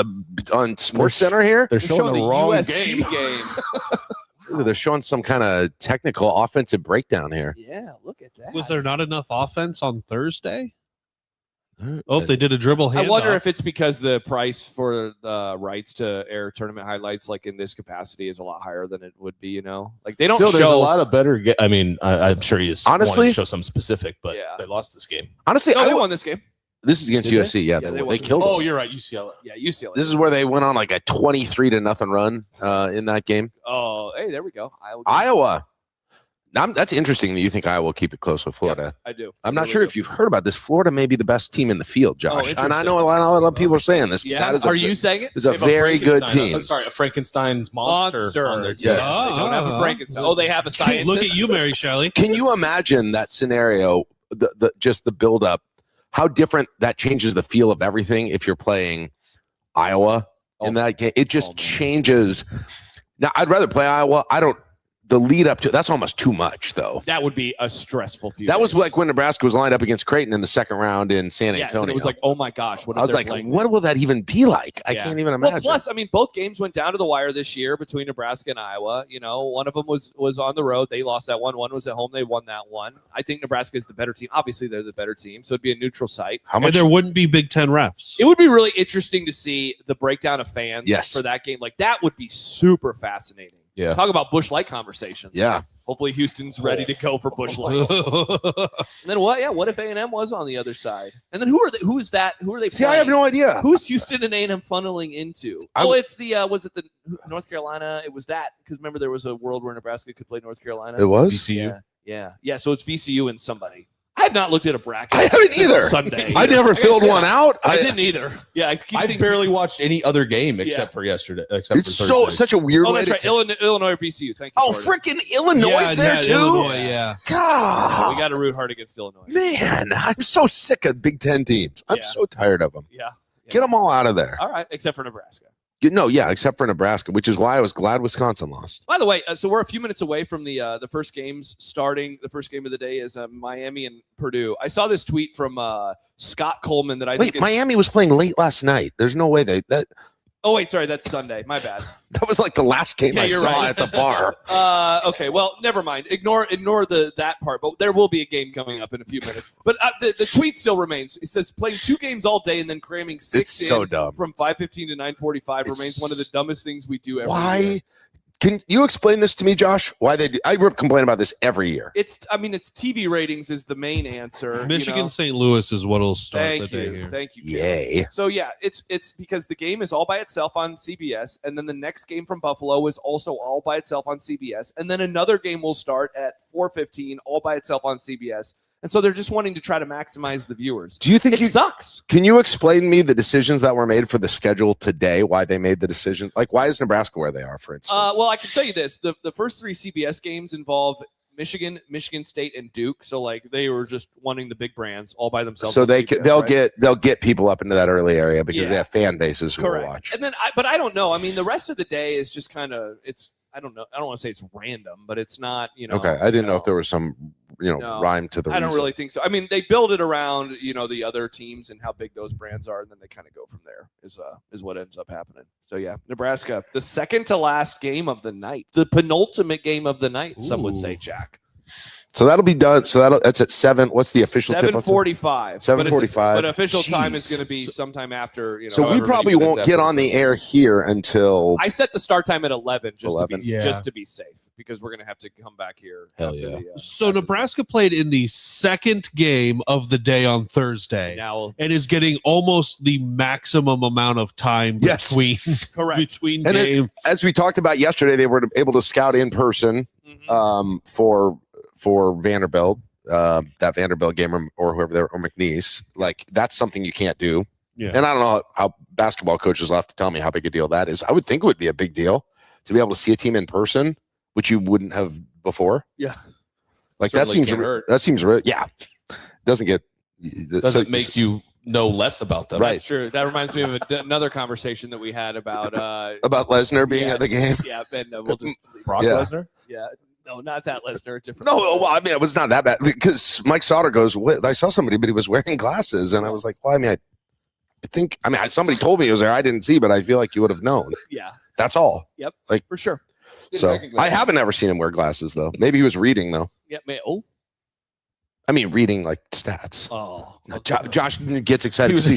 Sports Center here? They're showing the wrong USC game. Ooh, they're showing some kind of technical offensive breakdown here. Yeah, look at that. Was there not enough offense on Thursday? Oh, they did a dribble handoff. I wonder if it's because the price for the rights to air tournament highlights, like in this capacity, is a lot higher than it would be. You know, like they don't Still, there's a show. lot of better. I'm sure he's Honestly, wanting to show some specific, but Yeah. they lost this game. Honestly, No, they won this game. this is against Did they? USC. Yeah, Yeah, they they won. killed them. Oh, you're right. UCLA. Yeah, UCLA. This is where they went on like a 23-0 run in that game. Oh, hey, there we go. Iowa. That's interesting that you think Iowa will keep it close with Florida. I do. I'm not sure if you've heard about this. Florida may be the best team in the field, Josh. And I interesting. know a lot of people are saying this. Yeah. That is Are you saying it? Is a They have very good Frankenstein- team. Sorry, a Frankenstein's monster on their team. Yes. They don't have a Frankenstein. Oh, they have a scientist. Look at you, Mary Shelley. Can you imagine that scenario? Just the build up, how different that changes the feel of everything if you're playing Iowa in that game. It just changes. Now, I'd rather play Iowa. The lead up to that's almost too much, though. That would be a stressful few. That was days. like when Nebraska was lined up against Creighton in the second round in San Yes, Antonio. and it was like, oh my gosh, what I was like, what will that even be like? I can't even imagine. Well, plus, I mean, both games went down to the wire this year between Nebraska and Iowa. You know, one of them was on the road. They lost that one. One was at home. They won that one. I think Nebraska is the better team. Obviously, they're the better team, so it'd be a neutral site. How And much? there wouldn't be Big Ten refs. It would be really interesting to see the breakdown of fans Yes. for that game. Like, that would be super fascinating. Yeah. Talk about Busch Light conversations. Yeah. Hopefully Houston's ready to go for Busch Light. And then what? Yeah, what if A&M was on the other side? And then who are they See, playing? I have no idea. Who's Houston and A&M funneling into? It's the was it the North Carolina? It was that because remember there was a world where Nebraska could play North Carolina. It was? VCU. Yeah. So it's VCU and somebody. I have not looked at a bracket. I haven't since either. Sunday. I never filled one out. I didn't either. Yeah, I keep I've seeing. barely watched any other game except for yesterday. Except It's for so Thursday. such a weird Oh, way that's to right. Illinois or VCU. Thank you. Oh, Jordan. freaking Illinois there too. Illinois, yeah. God, We got to root hard against Illinois. man, I'm so sick of Big Ten teams. I'm Yeah. so tired of them. Yeah. Get them all out of there. All right, except for Nebraska. Except for Nebraska, which is why I was glad Wisconsin lost. By the way, so we're a few minutes away from the first games starting. The first game of the day is Miami and Purdue. I saw this tweet from Scott Coleman that I think is, Miami was playing late last night. There's no way that Oh wait, sorry, that's Sunday. My bad. that was like the last game Yeah, I you're saw right. at the bar. Okay, well, never mind. Ignore that part. But there will be a game coming up in a few minutes. But the tweet still remains. It says playing 2 games all day and then cramming 6 It's so dumb. from 5:15 to 9:45 It's- remains one of the dumbest things we do every year. Why? Can you explain this to me, Josh? Why they do? I complain about this every year. It's TV ratings is the main answer. Michigan St. Louis is what'll start Thank the day you. here. Thank you. Yay. So yeah, it's because the game is all by itself on CBS, and then the next game from Buffalo is also all by itself on CBS, and then another game will start at 4:15 all by itself on CBS. And so they're just wanting to try to maximize the viewers. Do you think it sucks? Can you explain me the decisions that were made for the schedule today? Why they made the decision? Like, why is Nebraska where they are, for instance? Well, I can tell you this: the first 3 CBS games involve Michigan, Michigan State, and Duke. So like they were just wanting the big brands all by themselves. So on CBS, they'll get people up into that early area because Yeah. they have fan bases who will correct. watch. And then, but I don't know. I mean, the rest of the day is just kind of I don't know. I don't want to say it's random, but it's not. Okay, I didn't know if there was some No, rhyme to the. I don't reason. really think so. I mean, they build it around the other teams and how big those brands are, and then they kind of go from there. Is what ends up happening. So yeah, Nebraska, the second to last game of the night, the penultimate game of the night. Some would say, Jack. So that'll be done. So that's at 7. What's the official tip? 7:45. 7:45. But official time is going to be sometime after. So we probably won't get on the air here until. I set the start time at 11 just 11. to be safe because we're going to have to come back here. Hell yeah. So Nebraska played in the second game of the day on Thursday Now, and is getting almost the maximum amount of time between between and games. as we talked about yesterday, they were able to scout in person for Vanderbilt, that Vanderbilt game or whoever they were, or McNeese. Like, that's something you can't do. Yeah. And I don't know how basketball coaches will have to tell me how big a deal that is. I would think it would be a big deal to be able to see a team in person, which you wouldn't have before. Yeah. Like Certainly that seems really, yeah. Doesn't make you know less about them. Right. That's true. That reminds me of another conversation that we had about Lesnar being at the game. Yeah, and we'll just Brock Yeah. Lesnar? yeah. No, not that Lesnar. Different. No, well, I mean, it was not that bad because Mike Sauter goes, I saw somebody, but he was wearing glasses. And I was like, well, I mean, somebody told me he was there. I didn't see, but I feel like you would have known. Yeah. That's all. Yep. Like, for sure. So I haven't ever seen him wear glasses, though. Maybe he was reading, though. Yeah. Oh. I mean, reading like stats. Oh. Josh gets excited to see.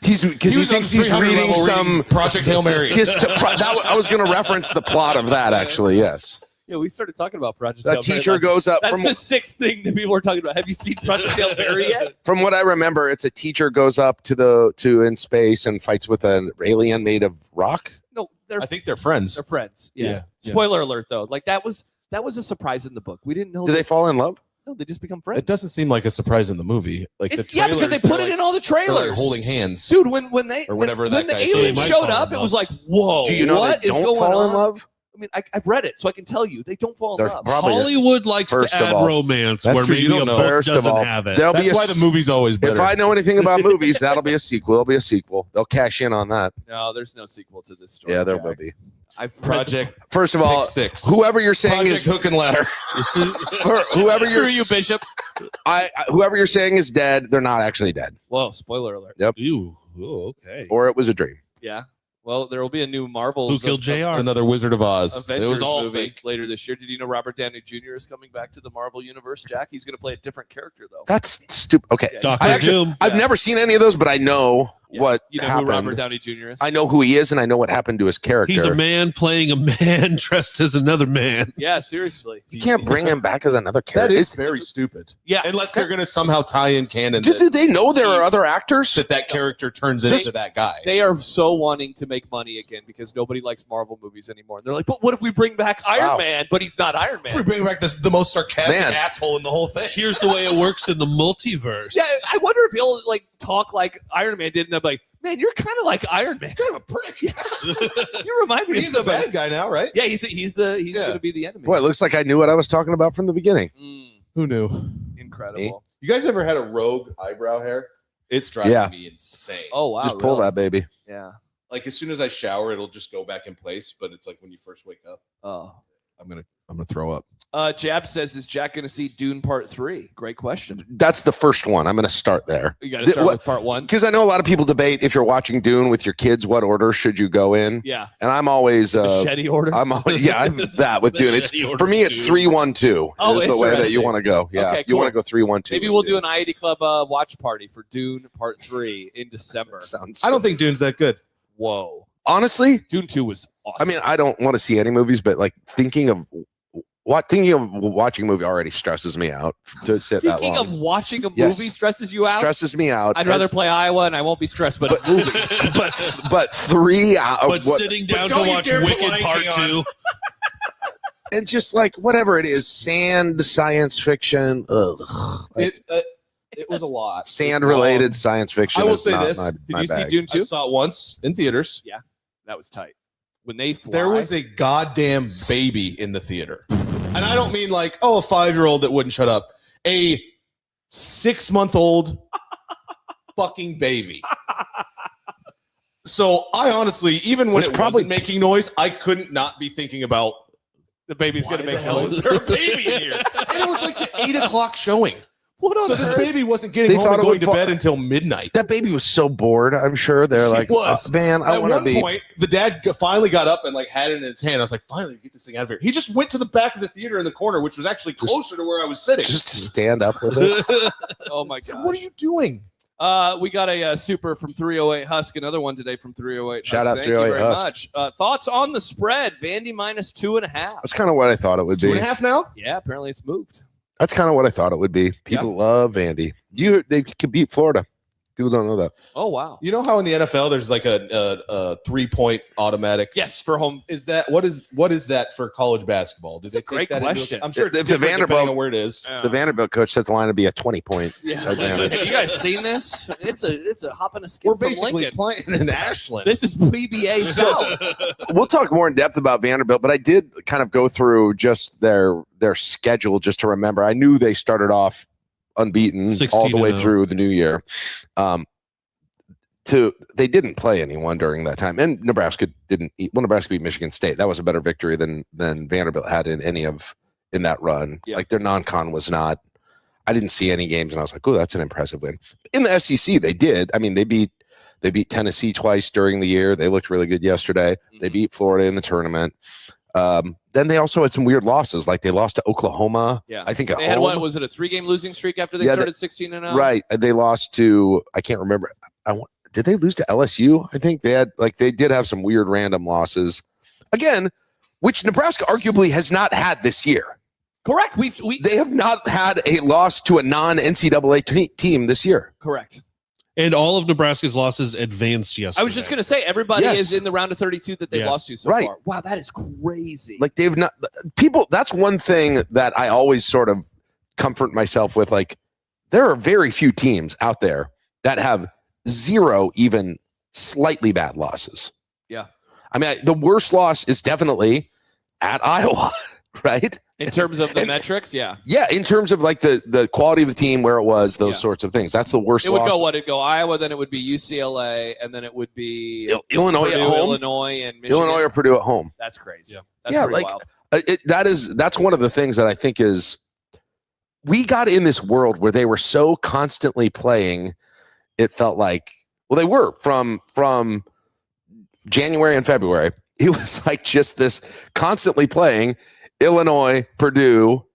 He thinks he's on reading 300 level some Project Hail Mary. I was going to reference the plot of that, actually. Yes. Yeah, we started talking about Project That Hail Mary teacher last goes up That's from the sixth thing that people were talking about. Have you seen Project Hail Mary yet? From what I remember, it's a teacher goes up to in space and fights with an alien made of rock. No, I think they're friends. they're friends. Yeah. Yeah. Spoiler alert, though. Like that was a surprise in the book. We didn't know. Do they fall in love? No, they just become friends. It doesn't seem like a surprise in the movie. Like It's, the yeah, because they trailers, put they're it in all the they're trailers. like holding hands. Dude, when they Or whatever when that the guy alien said. showed up, it was like, whoa, Do you know what they is don't going fall on? in love? I mean, I've read it, so I can tell you they don't fall in They're love. probably Hollywood likes First to of add all, romance that's where true, maybe you a don't know. book First of doesn't all, have it. there'll be That's why the movie's always better. If I know anything about movies, that'll be a sequel. It'll be a sequel. They'll cash in on that. No, there's no sequel to this story. Yeah, there Jack. will be. I've read Project First of all, Pick 6. whoever you're saying Project is Hook and Ladder. whoever Screw you, Bishop. whoever you're saying is dead, they're not actually dead, Whoa, spoiler alert. Ew. Oh, okay. or it was a dream. Yeah. Well, there will be a new Marvel. Who killed JR? It's another Wizard of Oz. Avengers It was all movie fake. later this year. Did you know Robert Downey Jr. is coming back to the Marvel universe, Jack? He's going to play a different character, though. That's stupid. Okay, Yeah, Doctor Doom. I've never seen any of those, but I know Yeah. what You know happened. who Robert Downey Jr. is? I know who he is, and I know what happened to his character. He's a man playing a man dressed as another man. Yeah, seriously. You can't bring him back as another That character. is very stupid. Yeah. Unless they're going to somehow tie in canon Do they know there are other actors? that character turns into that guy. They are so wanting to make money again because nobody likes Marvel movies anymore. And they're like, but what if we bring back Iron Wow. Man? But he's not Iron If we Man. bring back the most sarcastic Man. asshole in the whole thing. Here's the way it works in the multiverse. Yeah, I wonder if he'll like talk like Iron Man did, and they're like, "Man, you're kind of like Iron Man. Kind of a prick. You remind me of He's a somebody." bad guy now, right? Yeah, he's Yeah. going to be the enemy. Boy, it looks like I knew what I was talking about from the beginning. Who knew? Incredible. You guys ever had a rogue eyebrow hair? It's driving Yeah. me insane. Oh wow, Just pull really? that baby. Yeah. Like as soon as I shower, it'll just go back in place. But it's like when you first wake up, Oh. I'm gonna throw up. Jab says, "Is Jack going to see Dune Part 3?" Great question. That's the first one. I'm going to start there. You got to start with Part 1. Because I know a lot of people debate if you're watching Dune with your kids, what order should you go in? Yeah. And I'm always, Machete order. I'm that with Dune. It's for me. It's 3-1-2. Oh, is the way that you interesting. want to go. Yeah, Okay, you cool. want to go 3-1-2. Maybe we'll do an IAD Club watch party for Dune Part 3 in December. Sounds. I don't think Dune's that good. Whoa. honestly. Dune 2 was awesome. I mean, I don't want to see any movies, but like thinking of watching a movie already stresses me out to sit that thinking long. of watching a Yes. movie stresses you out. Stresses me out. I'd rather play Iowa and I won't be stressed, but a movie. but 3 hours. But sitting down to don't you watch dare put Wicked liking Part on. 2. And just like whatever it is, sand science fiction. Ugh. Like, It was a lot. sand related science fiction. I will is say not this. my- Did my you see bag. Dune I 2? saw it once in theaters. That was tight. When they fly. There was a goddamn baby in the theater. And I don't mean like, oh, a 5-year-old that wouldn't shut up. A 6-month-old fucking baby. So I honestly, even when Which it probably- wasn't making noise, I couldn't not be thinking about the baby's why going to the make hell noise. is there a baby in here? And it was like the 8 o'clock showing. What on So this earth? baby wasn't getting They home thought and it going would to bed until midnight. That baby was so bored. I'm sure they're like, was. man, I At want to one be. point, the dad finally got up and like had it in his hand. I was like, finally, get this thing out of here. He just went to the back of the theater in the corner, which was actually closer to where I was sitting. Just to stand up with it. Oh my I said, god! what are you doing? We got a super from 308 Husk. Another one today from 308. Shout Husk. out Thank you 308 very Husk. much. Thoughts on the spread? Vandy minus 2.5. That's kind of what I thought it would It's be. 2.5 now? Yeah, apparently it's moved. That's kind of what I thought it would be. People love Vandy. They could beat Florida. People don't know that. Oh wow. You know how in the NFL there's like a 3-point automatic? Yes, for home. Is that what is that for college basketball? Did they a great take that question. I'm sure it's If the different depending Vanderbilt- on where it is. The Vanderbilt coach set the line to be a 20-point advantage. Have you guys seen this? It's a hop and a skip We're from basically Lincoln. playing in Ashland. This is PBA South. We'll talk more in depth about Vanderbilt, but I did kind of go through just their schedule just to remember. I knew they started off unbeaten all the way 16-0. through the new year. They didn't play anyone during that time, and Nebraska didn't. Nebraska beat Michigan State. That was a better victory than Vanderbilt had in that run. Yeah. Like their non-con was not. I didn't see any games, and I was like, "Oh, that's an impressive win." In the SEC, they did. I mean, they beat Tennessee twice during the year. They looked really good yesterday. They beat Florida in the tournament. Then they also had some weird losses, like they lost to Oklahoma. Yeah, I think they had what was it a 3-game losing streak after they started 16-0? Right. They lost to I can't remember. Did they lose to LSU? I think they did have some weird random losses. Again, which Nebraska arguably has not had this year. Correct. They have not had a loss to a non-NCAA team this year. Correct. And all of Nebraska's losses advanced yesterday. I was just going to say everybody Yes. is in the round of 32 that they've Yes. lost to so Right. far. Wow, that is crazy. Like they've not people. That's one thing that I always sort of comfort myself with. Like there are very few teams out there that have zero even slightly bad losses. Yeah. I mean, the worst loss is definitely at Iowa, right? In terms of the metrics, yeah. Yeah, in terms of like the quality of the team, where it was, those Yeah. sorts of things. That's the worst It would loss. go what? It'd go Iowa, then it would be UCLA, and then it would be Illinois Purdue, at home, Illinois, and Michigan. Illinois or Purdue at home. That's crazy. Yeah. That's Yeah, pretty like wild. that's one of the things that I think is we got in this world where they were so constantly playing. It felt like they were from January and February. It was like just this constantly playing Illinois, Purdue,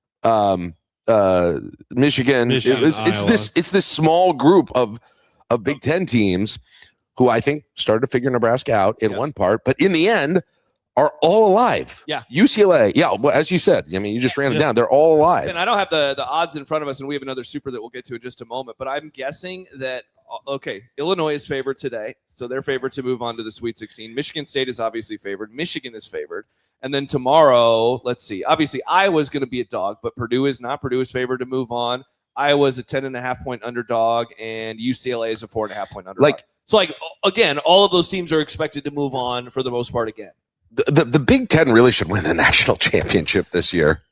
Michigan. It's this small group of Big Ten teams who I think started to figure Nebraska out in one part, but in the end are all alive. Yeah. UCLA. Yeah. Well, as you said, I mean, you just ran it down. They're all alive. And I don't have the odds in front of us, and we have another super that we'll get to in just a moment, but I'm guessing that Illinois is favored today, so they're favored to move on to the Sweet 16. Michigan State is obviously favored. Michigan is favored. And then tomorrow, let's see. Obviously, Iowa's going to be a dog, but Purdue is not. Purdue is favored to move on. Iowa's a 10.5-point underdog, and UCLA is a 4.5-point underdog. So, again, all of those teams are expected to move on for the most part again. The Big Ten really should win a national championship this year.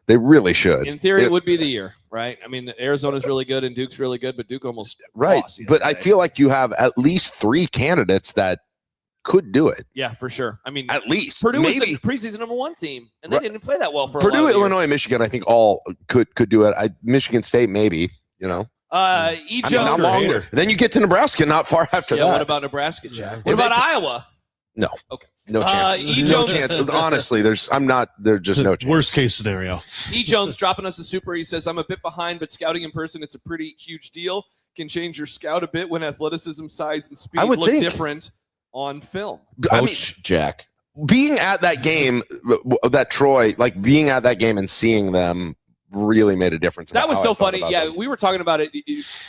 They really should. In theory, it would be the year, right? I mean, Arizona's really good and Duke's really good, but Duke almost lost. But I feel like you have at least 3 candidates that could do it. Yeah, for sure. I mean, at least Purdue was maybe the preseason number 1 team, and they didn't play that well for a Purdue, lot of Illinois, Michigan. I think all could do it. Michigan State, maybe. You know, not longer. Then you get to Nebraska, not far after that. What about Nebraska, Jack? What about Iowa? No. Okay. No chance. No chance. Honestly, there's just no chance. Worst case scenario. E. Jones dropping us a super. He says, I'm a bit behind, but scouting in person, it's a pretty huge deal. Can change your scout a bit when athleticism, size, and speed look different on film. Coach Jack. Being at that game, that Troy, like being at that game and seeing them really made a difference. That was so funny. Yeah, we were talking about it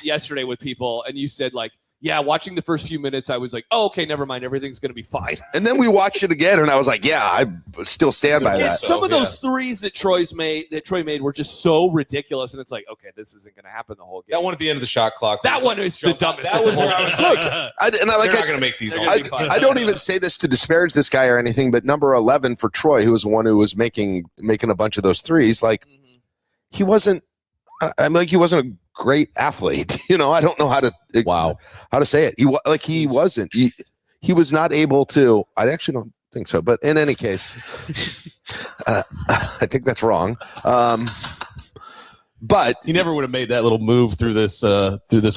yesterday with people, and you said, like, yeah, watching the first few minutes, I was like, oh, okay, never mind. Everything's going to be fine. And then we watched it again, and I was like, yeah, I still stand by that. Some of those threes that Troy made were just so ridiculous, and it's like, okay, this isn't going to happen the whole game. That one at the end of the shot clock. That one is the dumbest. That was where I was like, they're not going to make these. I don't even say this to disparage this guy or anything, but number 11 for Troy, who was the one who was making a bunch of those threes, like he wasn't. I'm like he wasn't a great athlete. You know, I don't know how to say it. He wasn't. He was not able to. I actually don't think so. But in any case, I think that's wrong. But he never would have made that little move through this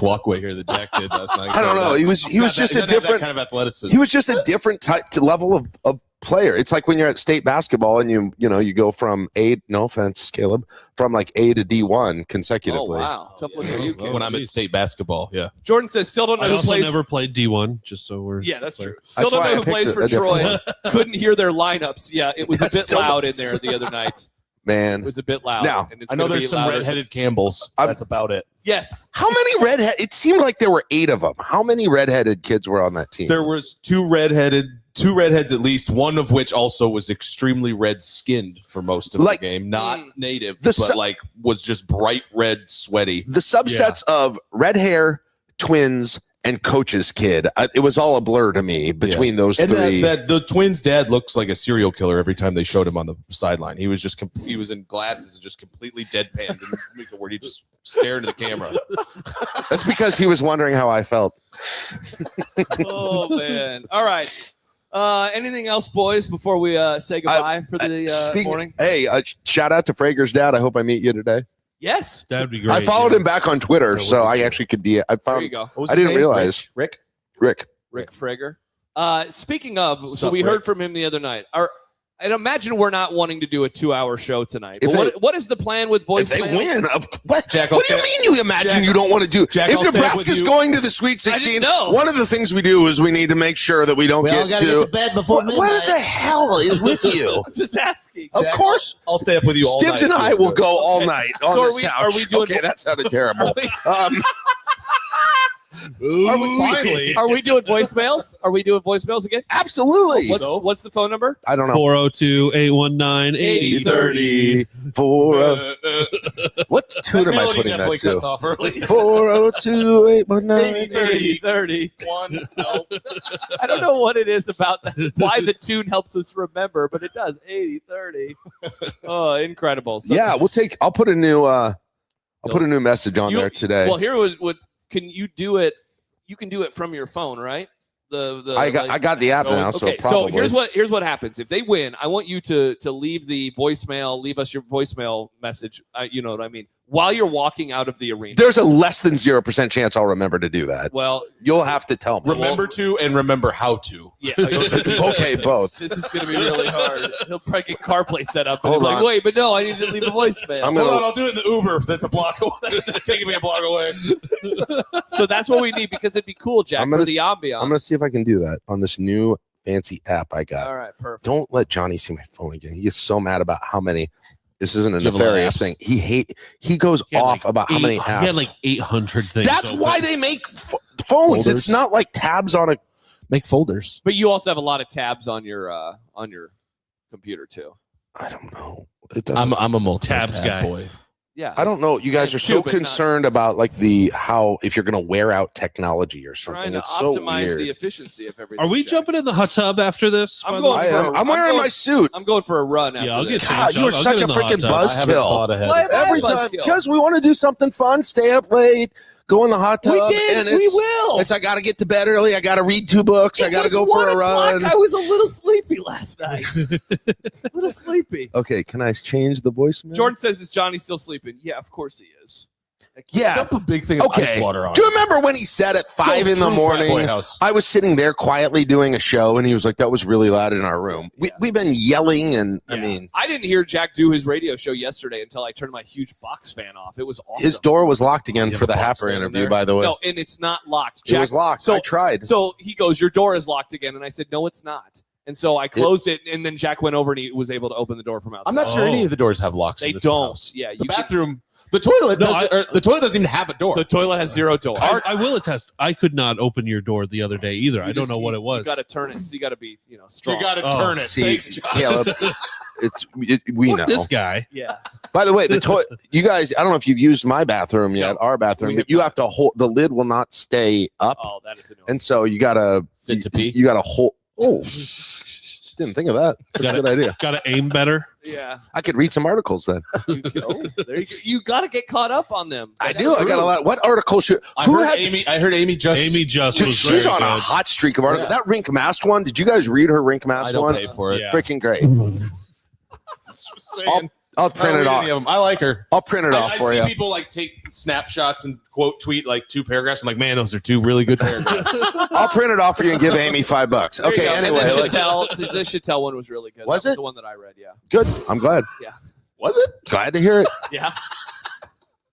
walkway here that Jack did last night. I don't know. He was just a different kind of athleticism. He was just a different level of player. It's like when you're at state basketball and you go from no offense, Caleb, from like A to D1 consecutively. Oh wow, tough look for you, kid. When I'm at state basketball, yeah. Jordan says still don't know I who also plays. never played D1, just so we're. Yeah, that's true. That's Still don't why know I who plays picked for a different Troy. one. Couldn't hear their lineups. Yeah, it was a bit Still- loud in there the other night. Man, It was a bit loud. Now, and it's I know gonna there's be some louder. redheaded Campbells. That's about it. Yes. how many redhead? It seemed like there were 8 of them. How many redheaded kids were on that team? There was two redheads at least, one of which also was extremely red-skinned for most of the game. Not native, but was just bright red, sweaty. The subsets of red hair, twins, and coach's kid. It was all a blur to me between those and three. the twins' dad looks like a serial killer every time they showed him on the sideline. He was just he was in glasses and just completely deadpanned, where he just stared into the camera. That's because he was wondering how I felt. Oh man. All right. Anything else, boys, before we say goodbye for the morning? Hey, shout out to Frager's dad. I hope I meet you today. Yes. That'd be great. I followed him back on Twitter, so I actually could. I There found. you go. What was I his didn't name? realize. Rick. Rick. Frager. Speaking of, What's so up, we Rick? heard from him the other night. And imagine we're not wanting to do a 2-hour show tonight. If But what is the plan with If they voicemail? win, what? Jack, What do you mean? You imagine Jack, you don't want to do? Jack, If I'll stay up with Nebraska's you. going to the Sweet I didn't 16, know. one of the things we do is we need to make sure that we don't We all get gotta to. get to bed before midnight. What the hell is with you? I'm just asking. Of Jack, course, I'll stay up with you all night. Stibbs and I will go all night on So this couch. are we doing? Okay, that sounded terrible. Finally. Are we doing voicemails? Are we doing voicemails again? Absolutely. What's the phone number? I don't know. 402-819-8030. 40. What tune am I putting that definitely cuts to? off early. 402-819. 30. One. No. I don't know what it is about why the tune helps us remember, but it does. 80-30. Oh, incredible. So Yeah, I'll put a new. I'll put a new message on there today. Well, here was what can you do it? You can do it from your phone, right? I got the app now, so okay, probably. so here's what happens. If they win, I want you to leave the voicemail, leave us your voicemail message. You know what I mean? While you're walking out of the arena. There's a less than 0% chance I'll remember to do that. Well, You'll have to tell me. Remember to and remember how to. yeah. Okay, both. This is going to be really hard. He'll probably get CarPlay set up. And Hold he'll be like, on. wait, but no, I need to leave a voicemail. I'm Hold on, gonna. I'll do it in the Uber. That's a block away. That's taking me a block away. So that's what we need because it'd be cool, Jack, I'm gonna for the ambiance. I'm gonna see if I can do that on this new fancy app I got. All right, perfect. Don't let Johnny see my phone again. He gets so mad about how many. This isn't a Do you have a lot of nefarious apps? thing. He goes He had off like about how many apps. He had like 800 things. That's open. why they make phones. Folders. It's not like tabs on a. Make folders. But you also have a lot of tabs on your computer too. I don't know. It doesn't. I'm a multi Tabs guy. boy. Yeah. I don't know. You guys Yeah, are too, so but not- concerned about like how if you're going to wear out technology or Trying something. to It's so optimize weird. the efficiency of everything. Are we Jack. jumping in the hot tub after this? I'm by the going way? I am. I'm I'm wearing going- my suit. I'm going for a run after Yeah, I'll get this. God, you are I'll such get a in the hot freaking tub. I haven't buzzkill. thought ahead. Why am I Every a time, buzzkill? because we want to do something fun, stay up late, go in the hot tub. We did. And We will. It's I got to get to bed early. I got to read 2 books. I It got to was go 1 for a o'clock. run. I was a little sleepy last night. A little sleepy. Okay, can I change the voicemail? Jordan says, "Is Johnny still sleeping?" Yeah, of course he is. Yeah. Dump a big thing of Okay. ice water on. Do you remember when he said at 5 in the morning? I was sitting there quietly doing a show, and he was like, "That was really loud in our room." We've been yelling, and I mean, I didn't hear Jack do his radio show yesterday until I turned my huge box fan off. It was awesome. his door was locked again You for have the a box Happer fan in interview. there? By the way, No, and it's not locked. it was locked. So I tried. So he goes, "Your door is locked again," and I said, "No, it's not." And so I closed it, and then Jack went over and he was able to open the door from outside. I'm not sure Oh. any of the doors have locks. They in this don't. house. Yeah, The bathroom, the toilet, the toilet doesn't even have a door. The toilet has 0 door. I will attest. I could not open your door the other day either. I don't know what it was. You got to turn it. So you got to be, strong. You got to Oh, turn it. See, Thanks, John. Caleb, we Fuck know. this guy. Yeah. By the way, the toilet. You guys, I don't know if you've used my bathroom yet, No, our bathroom, we but have you not. have to hold. The lid will not stay up, Oh, that is annoying. and so you gotta Sit to pee? You gotta hold. Oh, didn't think of that. That's a good idea. Got to aim better. Yeah. I could read some articles then. There you go. You got to get caught up on them. I That's do. I got true. a lot. What article should? I Who heard had? Amy. I heard Amy just. Amy just Dude, was she's very on a good. hot streak of articles. Yeah. That Rink Mast one. Did you guys read her Rink Mast I don't one? pay for it. Yeah. Freaking great. Saying. I'll print it off. I like her. I'll print it off for you. I see people like take snapshots and quote tweet like 2 paragraphs. I'm like, man, those are 2 really good paragraphs. I'll print it off for you and give Amy $5. Okay, anyway. And the Chantel one was really good. Was that was it? the one that I read, yeah. Good. I'm glad. Yeah. Was it? Glad to hear it. Yeah.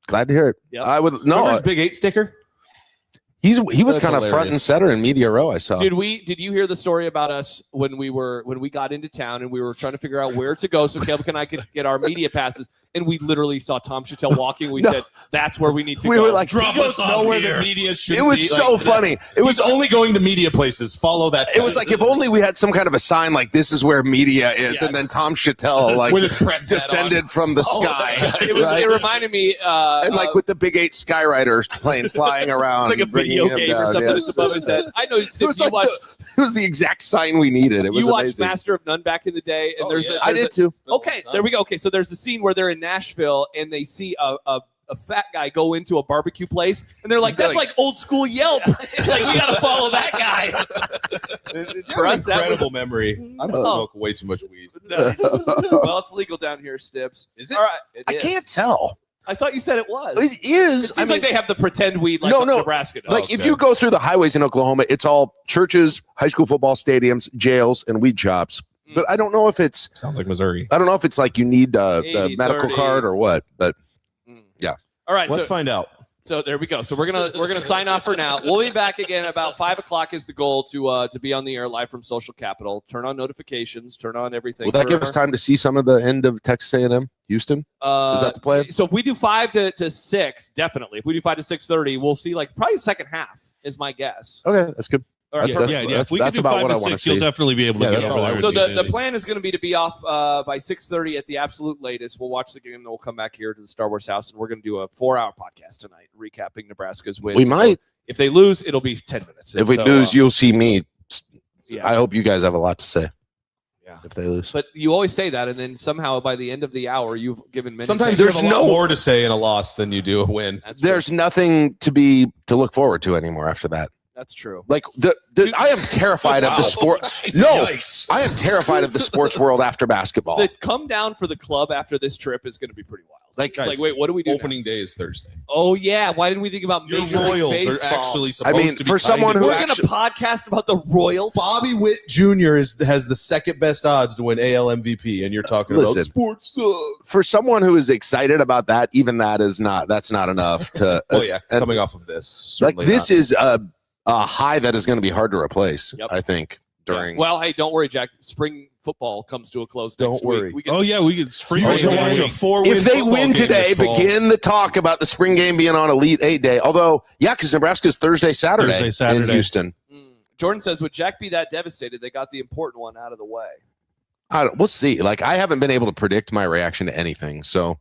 Glad to hear it. Yep. I would Remember his Big 8 sticker? He was kind of front and hilarious. center in media row. I saw. Did you hear the story about us when we got into town and we were trying to figure out where to go so Caleb and I could get our media passes, and we literally saw Tom Chattel walking. We said that's where we need to go. We were like, Drop us nowhere that media should. It was be. so funny. It was only going to media places. Follow that. It was like if only we had some kind of a sign like this is where media is, and then Tom Chattel like with his press hat descended on. from the sky. It reminded me, and like with the Big 8 Skywriters plane flying around, it's like a video bringing him game or down, something. yes. It's above his head. I know. It was, like it was the exact sign we needed. It was you watched amazing. Master of None back in the day, and I did too. Okay, there we go. Okay, so there's a scene where they're in Nashville and they see a fat guy go into a barbecue place, and they're like, "That's like old school Yelp. Like we got to follow that guy." For us, that was incredible memory. I must smoke way too much weed. nice. Well, it's legal down here, Stibbs. Is it? All right, it I is. can't tell. I thought you said it was. It is. It seems like they have the pretend weed like Nebraska does. Like if you go through the highways in Oklahoma, it's all churches, high school football stadiums, jails, and weed shops. But I don't know if it's Sounds like Missouri. I don't know if it's like you need the 80, medical 30. card or what. But yeah. All right, Let's find out. So there we go. So we're gonna sign off for now. We'll be back again about 5:00 is the goal to be on the air live from Social Capital. Turn on notifications. Turn on everything. Will that give us time to see some of the end of Texas A&M Houston? Is that the plan? So if we do 5 to 6, definitely. If we do 5 to 6:30, we'll see like probably the second half is my guess. Okay, that's good. All right. If we can do 5 to 6, you'll definitely be able to get over there. So the plan is going to be to be off by 6:30 at the absolute latest. We'll watch the game, then we'll come back here to the Star Wars house, and we're going to do a 4-hour podcast tonight, recapping Nebraska's win. We might. If they lose, it'll be 10 minutes. If we lose, you'll see me. Yeah. I hope you guys have a lot to say. Yeah. If they lose. But you always say that, and then somehow by the end of the hour, you've given many. Sometimes takes. there's a lot more to say in a loss than you do a win. There's nothing to look forward to anymore after that. That's true. Like I am terrified of the sport. No, I am terrified of the sports world after basketball. The come down for the club after this trip is going to be pretty wild. Like, it's like, wait, what do we do? Opening day is Thursday. Oh yeah, why didn't we think about Your Major League Royals Baseball? are actually supposed to be for someone who we're going to podcast about the Royals. Bobby Witt Jr. has the second best odds to win AL MVP, and you're talking about sports suck. For someone who is excited about that, even that's not enough to. Oh yeah, coming off of this, like this is a high that is going to be hard to replace. Yep. I think during. Yeah. Well, hey, don't worry, Jack. Spring football comes to a close next week. We get spring. If they win today, begin the talk about the spring game being on Elite 8 day. Although, because Nebraska's Thursday, Saturday in Houston. Jordan says, would Jack be that devastated? They got the important one out of the way. We'll see. Like I haven't been able to predict my reaction to anything, so.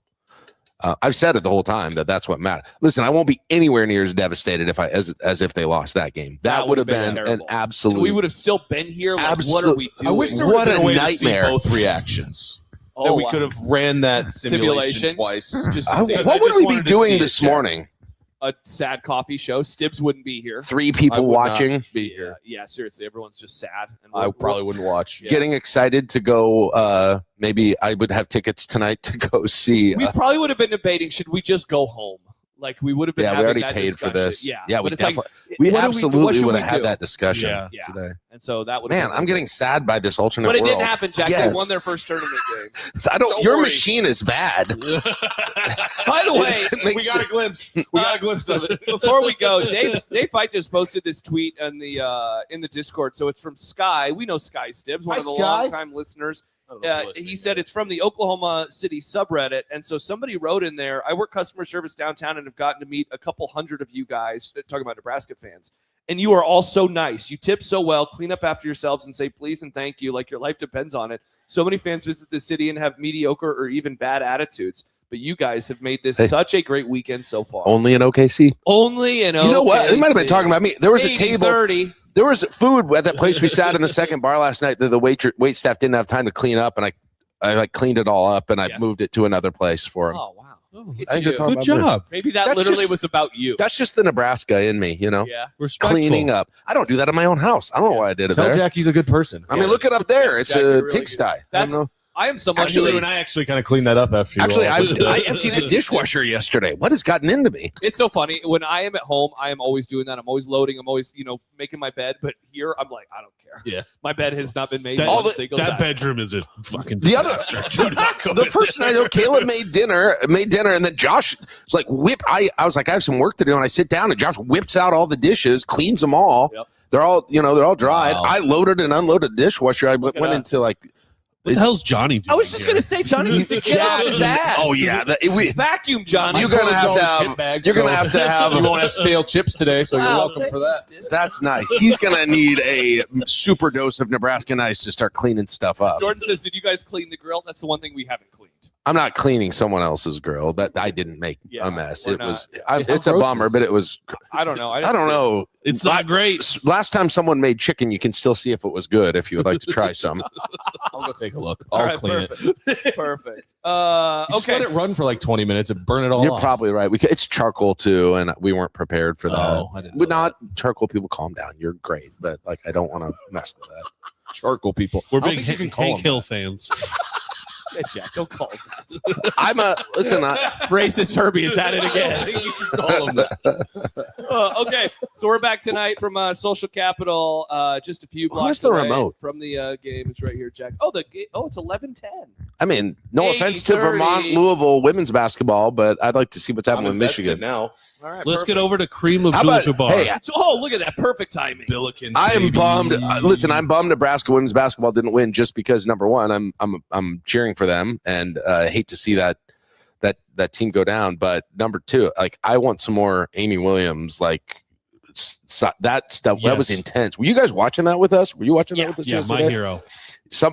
I've said it the whole time that's what matters. Listen, I won't be anywhere near as devastated as if they lost that game. That would have been an absolute. And we would have still been here. Like, what are we doing? I wish there what would have a been a way nightmare. To see both reactions. Oh, we could have ran that simulation twice. Just to see. What would we be doing this morning? A sad coffee show. Stibbs wouldn't be here. 3 people watching. Be here. Yeah, seriously, everyone's just sad. And I probably wouldn't watch. Getting excited to go. Maybe I would have tickets tonight to go see. We probably would have been debating, should we just go home? Like we would have been. Yeah, having we already that paid discussion. for this. Yeah, we but it's we what absolutely should would we have had do? that discussion today. And so that would. Man, I'm getting sad by this alternate But it world. didn't happen, Jack. Yes. They won their first tournament game. Your machine is bad. By the way, we got a glimpse. We got a glimpse of it. Before we go, Dave Fight just posted this tweet in the Discord. So it's from Sky. We know Sky Stibbs, one of the longtime listeners. He said it's from the Oklahoma City subreddit. And so somebody wrote in there, I work customer service downtown and have gotten to meet a couple hundred of you guys, talking about Nebraska fans. And you are all so nice. You tip so well, clean up after yourselves, and say please and thank you like your life depends on it. So many fans visit the city and have mediocre or even bad attitudes. But you guys have made this such a great weekend so far. Only in OKC. Only in OKC. You know what? They might have been talking about me. There was a table. 30. There was food at that place we sat in the second bar last night that the wait staff didn't have time to clean up, and I like cleaned it all up and I moved it to another place for them. Oh wow! Good job. Maybe that literally was about you. That's just the Nebraska in me, you know. Yeah, cleaning up. I don't do that in my own house. I don't know why I did it Tell there. Jack he's a good person. I mean, look it up there. It's Jack, a really pigsty. I am someone Actually, who and I actually kind of cleaned that up after you. Actually, all. I emptied the dishwasher yesterday. What has gotten into me? It's so funny. When I am at home, I am always doing that. I'm always loading. I'm always, making my bed. But here, I'm like, I don't care. Yeah. My bed has not been made. That bedroom is a fucking disaster. The first night, Caleb made dinner, and then Josh was like, I was like, I have some work to do, and I sit down, and Josh whips out all the dishes, cleans them all. Yep. They're all dried. Wow. I loaded and unloaded the dishwasher. I went into like. What the hell's Johnny doing? I was just gonna say, Johnny needs to get off his ass. Oh yeah, Vacuum, Johnny. You're gonna have to have. chip bags, You're gonna have to have. You won't have stale chips today, so you're welcome for that. That's nice. He's gonna need a super dose of Nebraska Nice to start cleaning stuff up. Jordan says, "Did you guys clean the grill?" That's the one thing we haven't cleaned. I'm not cleaning someone else's grill. That I didn't make Yeah, a mess. we're It not. was. It's a bummer, but it was. I don't know. I don't know. It's not great. Last time someone made chicken, you can still see if it was good. If you would like to try some, I'll go take a look. All I'll right, clean perfect. it. Perfect. Just let it run for like 20 minutes and burn it all you're off. probably right. It's charcoal too, and we weren't prepared for that. Oh, I didn't know But not charcoal people. Calm down. You're great, but like I don't want to mess with that. charcoal people. We're I don't big think you can call Hank them Hill fans. Yeah, Jack, don't call him that. I'm a listen. Racist Herbie is at it I don't again. think you can call them that. Okay, so we're back tonight from Social Capital, just a few blocks Where's the away remote? from the game. It's right here, Jack. Oh, it's 11:10. I mean, no offense to 80-30. Vermont, Louisville women's basketball, but I'd like to see what's happening I'm with invested Michigan. now. All right, Let's perfect. get over to Cream of How about- Abdul-Jabbar. hey, Look at that, perfect timing. Billikens, I am baby. bummed. Listen, I'm bummed Nebraska women's basketball didn't win just because number one, I'm cheering for them and hate to see that team go down. But number two, like I want some more Amy Williams, like that stuff. That was Yes. intense. Were you guys watching that with us? Were you watching that with us? Yeah, my yesterday? hero.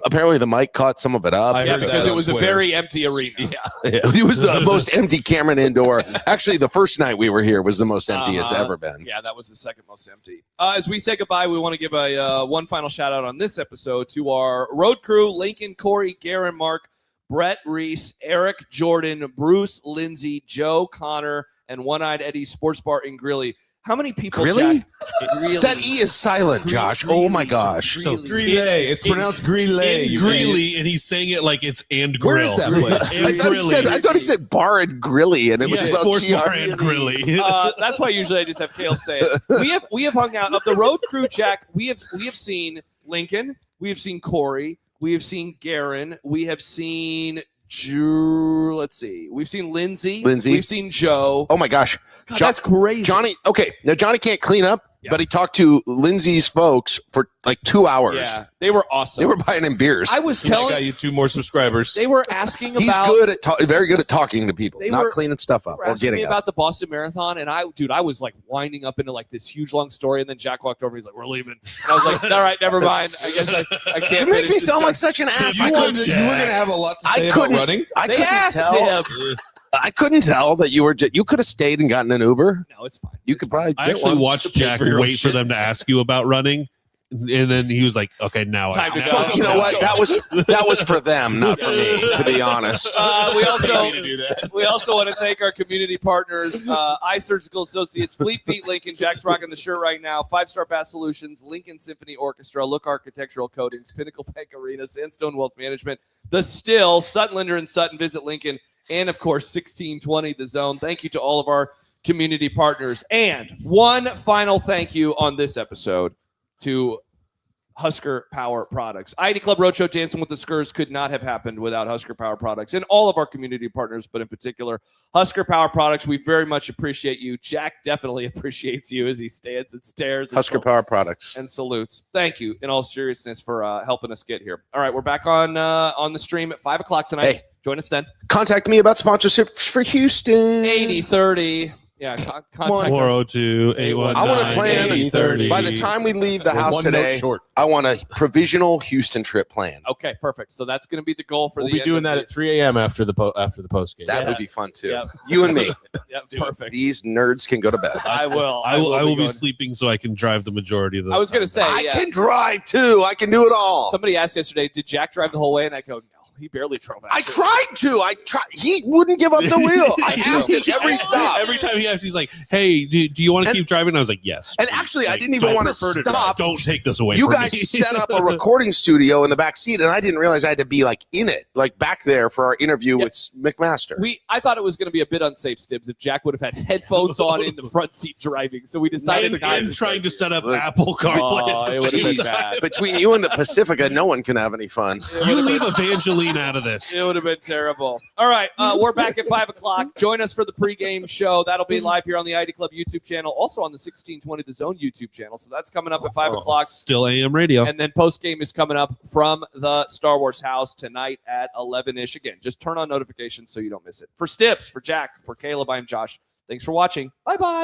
Apparently the mic caught some of it up. I Yeah, heard because that it on was a Twitter. very empty arena. It was the most empty Cameron indoor. Actually, the first night we were here was the most empty it's ever been. Yeah, that was the second most empty. As we say goodbye, we want to give a one final shout out on this episode to our road crew: Lincoln, Corey, Gerren, Mark, Bret, Reese, Erik, Jordan, Bruce, Lindsay, Joe, Connor, and One-Eyed Eddy Sports Bar in Greeley. How many people? Greeley? Jack, Greeley. That E is silent, Josh. Oh my gosh. Greeley. Greeley. It's pronounced Greeley. In you Greeley, and he's saying it like it's and Where grill. is that place? And I thought he said bar and grilly, and it was Yeah, about sports GR. bar and grilly. That's why usually I just have Caleb say it. We have hung out of the road crew, Jack. We have seen Lincoln. We have seen Corey. We have seen Gerren. We have seen let's see. We've seen Lindsay. We've seen Joe. Oh my gosh. God, that's crazy. Johnny, okay. Now Johnny can't clean up, Yeah. but he talked to Lindsay's folks for like 2 hours. Yeah, they were awesome. They were buying him beers. I was I got telling you 2 more subscribers. they were asking He's about good at very good at talking to people, They not were- cleaning stuff up were or asking me getting up. about the Boston Marathon, and I was like winding up into like this huge long story, and then Jack walked over. He's like, "We're leaving." And I was like, "All right, never mind. I guess I can't." You make finish me this sound like discussion." such an ass. you I were couldn't, going to have a lot to I say about couldn't- running. I They couldn't asked tell. him. I couldn't tell that you were. You could have stayed and gotten an Uber. No, it's fine. You could probably. I get actually one. watched Jack for your own wait for shit. them to ask you about running, and then he was like, "Okay, now Time to now- go. You know what? That was for them, not for me. To be honest. We also to do that. we also want to thank our community partners: Eye Surgical Associates, Fleet Feet Lincoln. Jack's rocking the shirt right now. 5-Star Bass Solutions, Lincoln Symphony Orchestra, Look Architectural Coatings, Pinnacle Bank Arena, Sandstone Wealth Management, The Still, Sutton, Linder, and Sutton. Visit Lincoln. And, of course, 1620 The Zone. Thank you to all of our community partners. And one final thank you on this episode to Husker Power Products. ID Club Roadshow Dancing with the Skurs could not have happened without Husker Power Products and all of our community partners, but in particular, Husker Power Products. We very much appreciate you. Jack definitely appreciates you as he stands and stares. Husker Power Products. And salutes. Thank you, in all seriousness, for helping us get here. All right, we're back on the stream at 5 o'clock tonight. Hey. Join us then. Contact me about sponsorship for Houston. 80-30. Yeah, contact us. 402-819. I want to plan 80-30. by the time we leave the We're house one note today. short. I want a provisional Houston trip plan. Okay, perfect. So that's going to be the goal for We'll the be doing that at 3 a.m. after the post game. That Yeah. would be fun too. Yeah. You and me. Yep, perfect. These nerds can go to bed. I will. I will be going- sleeping so I can drive the majority of the I was going time. to say, I yeah. can drive too. I can do it all. Somebody asked yesterday, did Jack drive the whole way? And I go, no. He barely drove. I tried to. He wouldn't give up the wheel. I asked him every stop. Every time he asked, he's like, "Hey, do you want to keep driving?" I was like, "Yes." And actually, I didn't even want to stop. Don't take this away. You from guys me. set up a recording studio in the back seat, and I didn't realize I had to be like in it, like back there for our interview with McMaster. I thought it was going to be a bit unsafe, Stibbs, if Jack would have had headphones on in the front seat driving. So we decided and trying to set up Apple CarPlay. It would have been bad. Between you and the Pacifica, no one can have any fun. You leave Evangeline out of this. It would have been terrible. All right, we're back at 5 o'clock. Join us for the pregame show. That'll be live here on the ID Club YouTube channel, also on the 1620 The Zone YouTube channel. So that's coming up at 5 o'clock. Still AM radio. And then postgame is coming up from the Star Wars house tonight at 11-ish. Again, just turn on notifications so you don't miss it. For Stibbs, for Jack, for Caleb, I'm Josh. Thanks for watching. Bye-bye.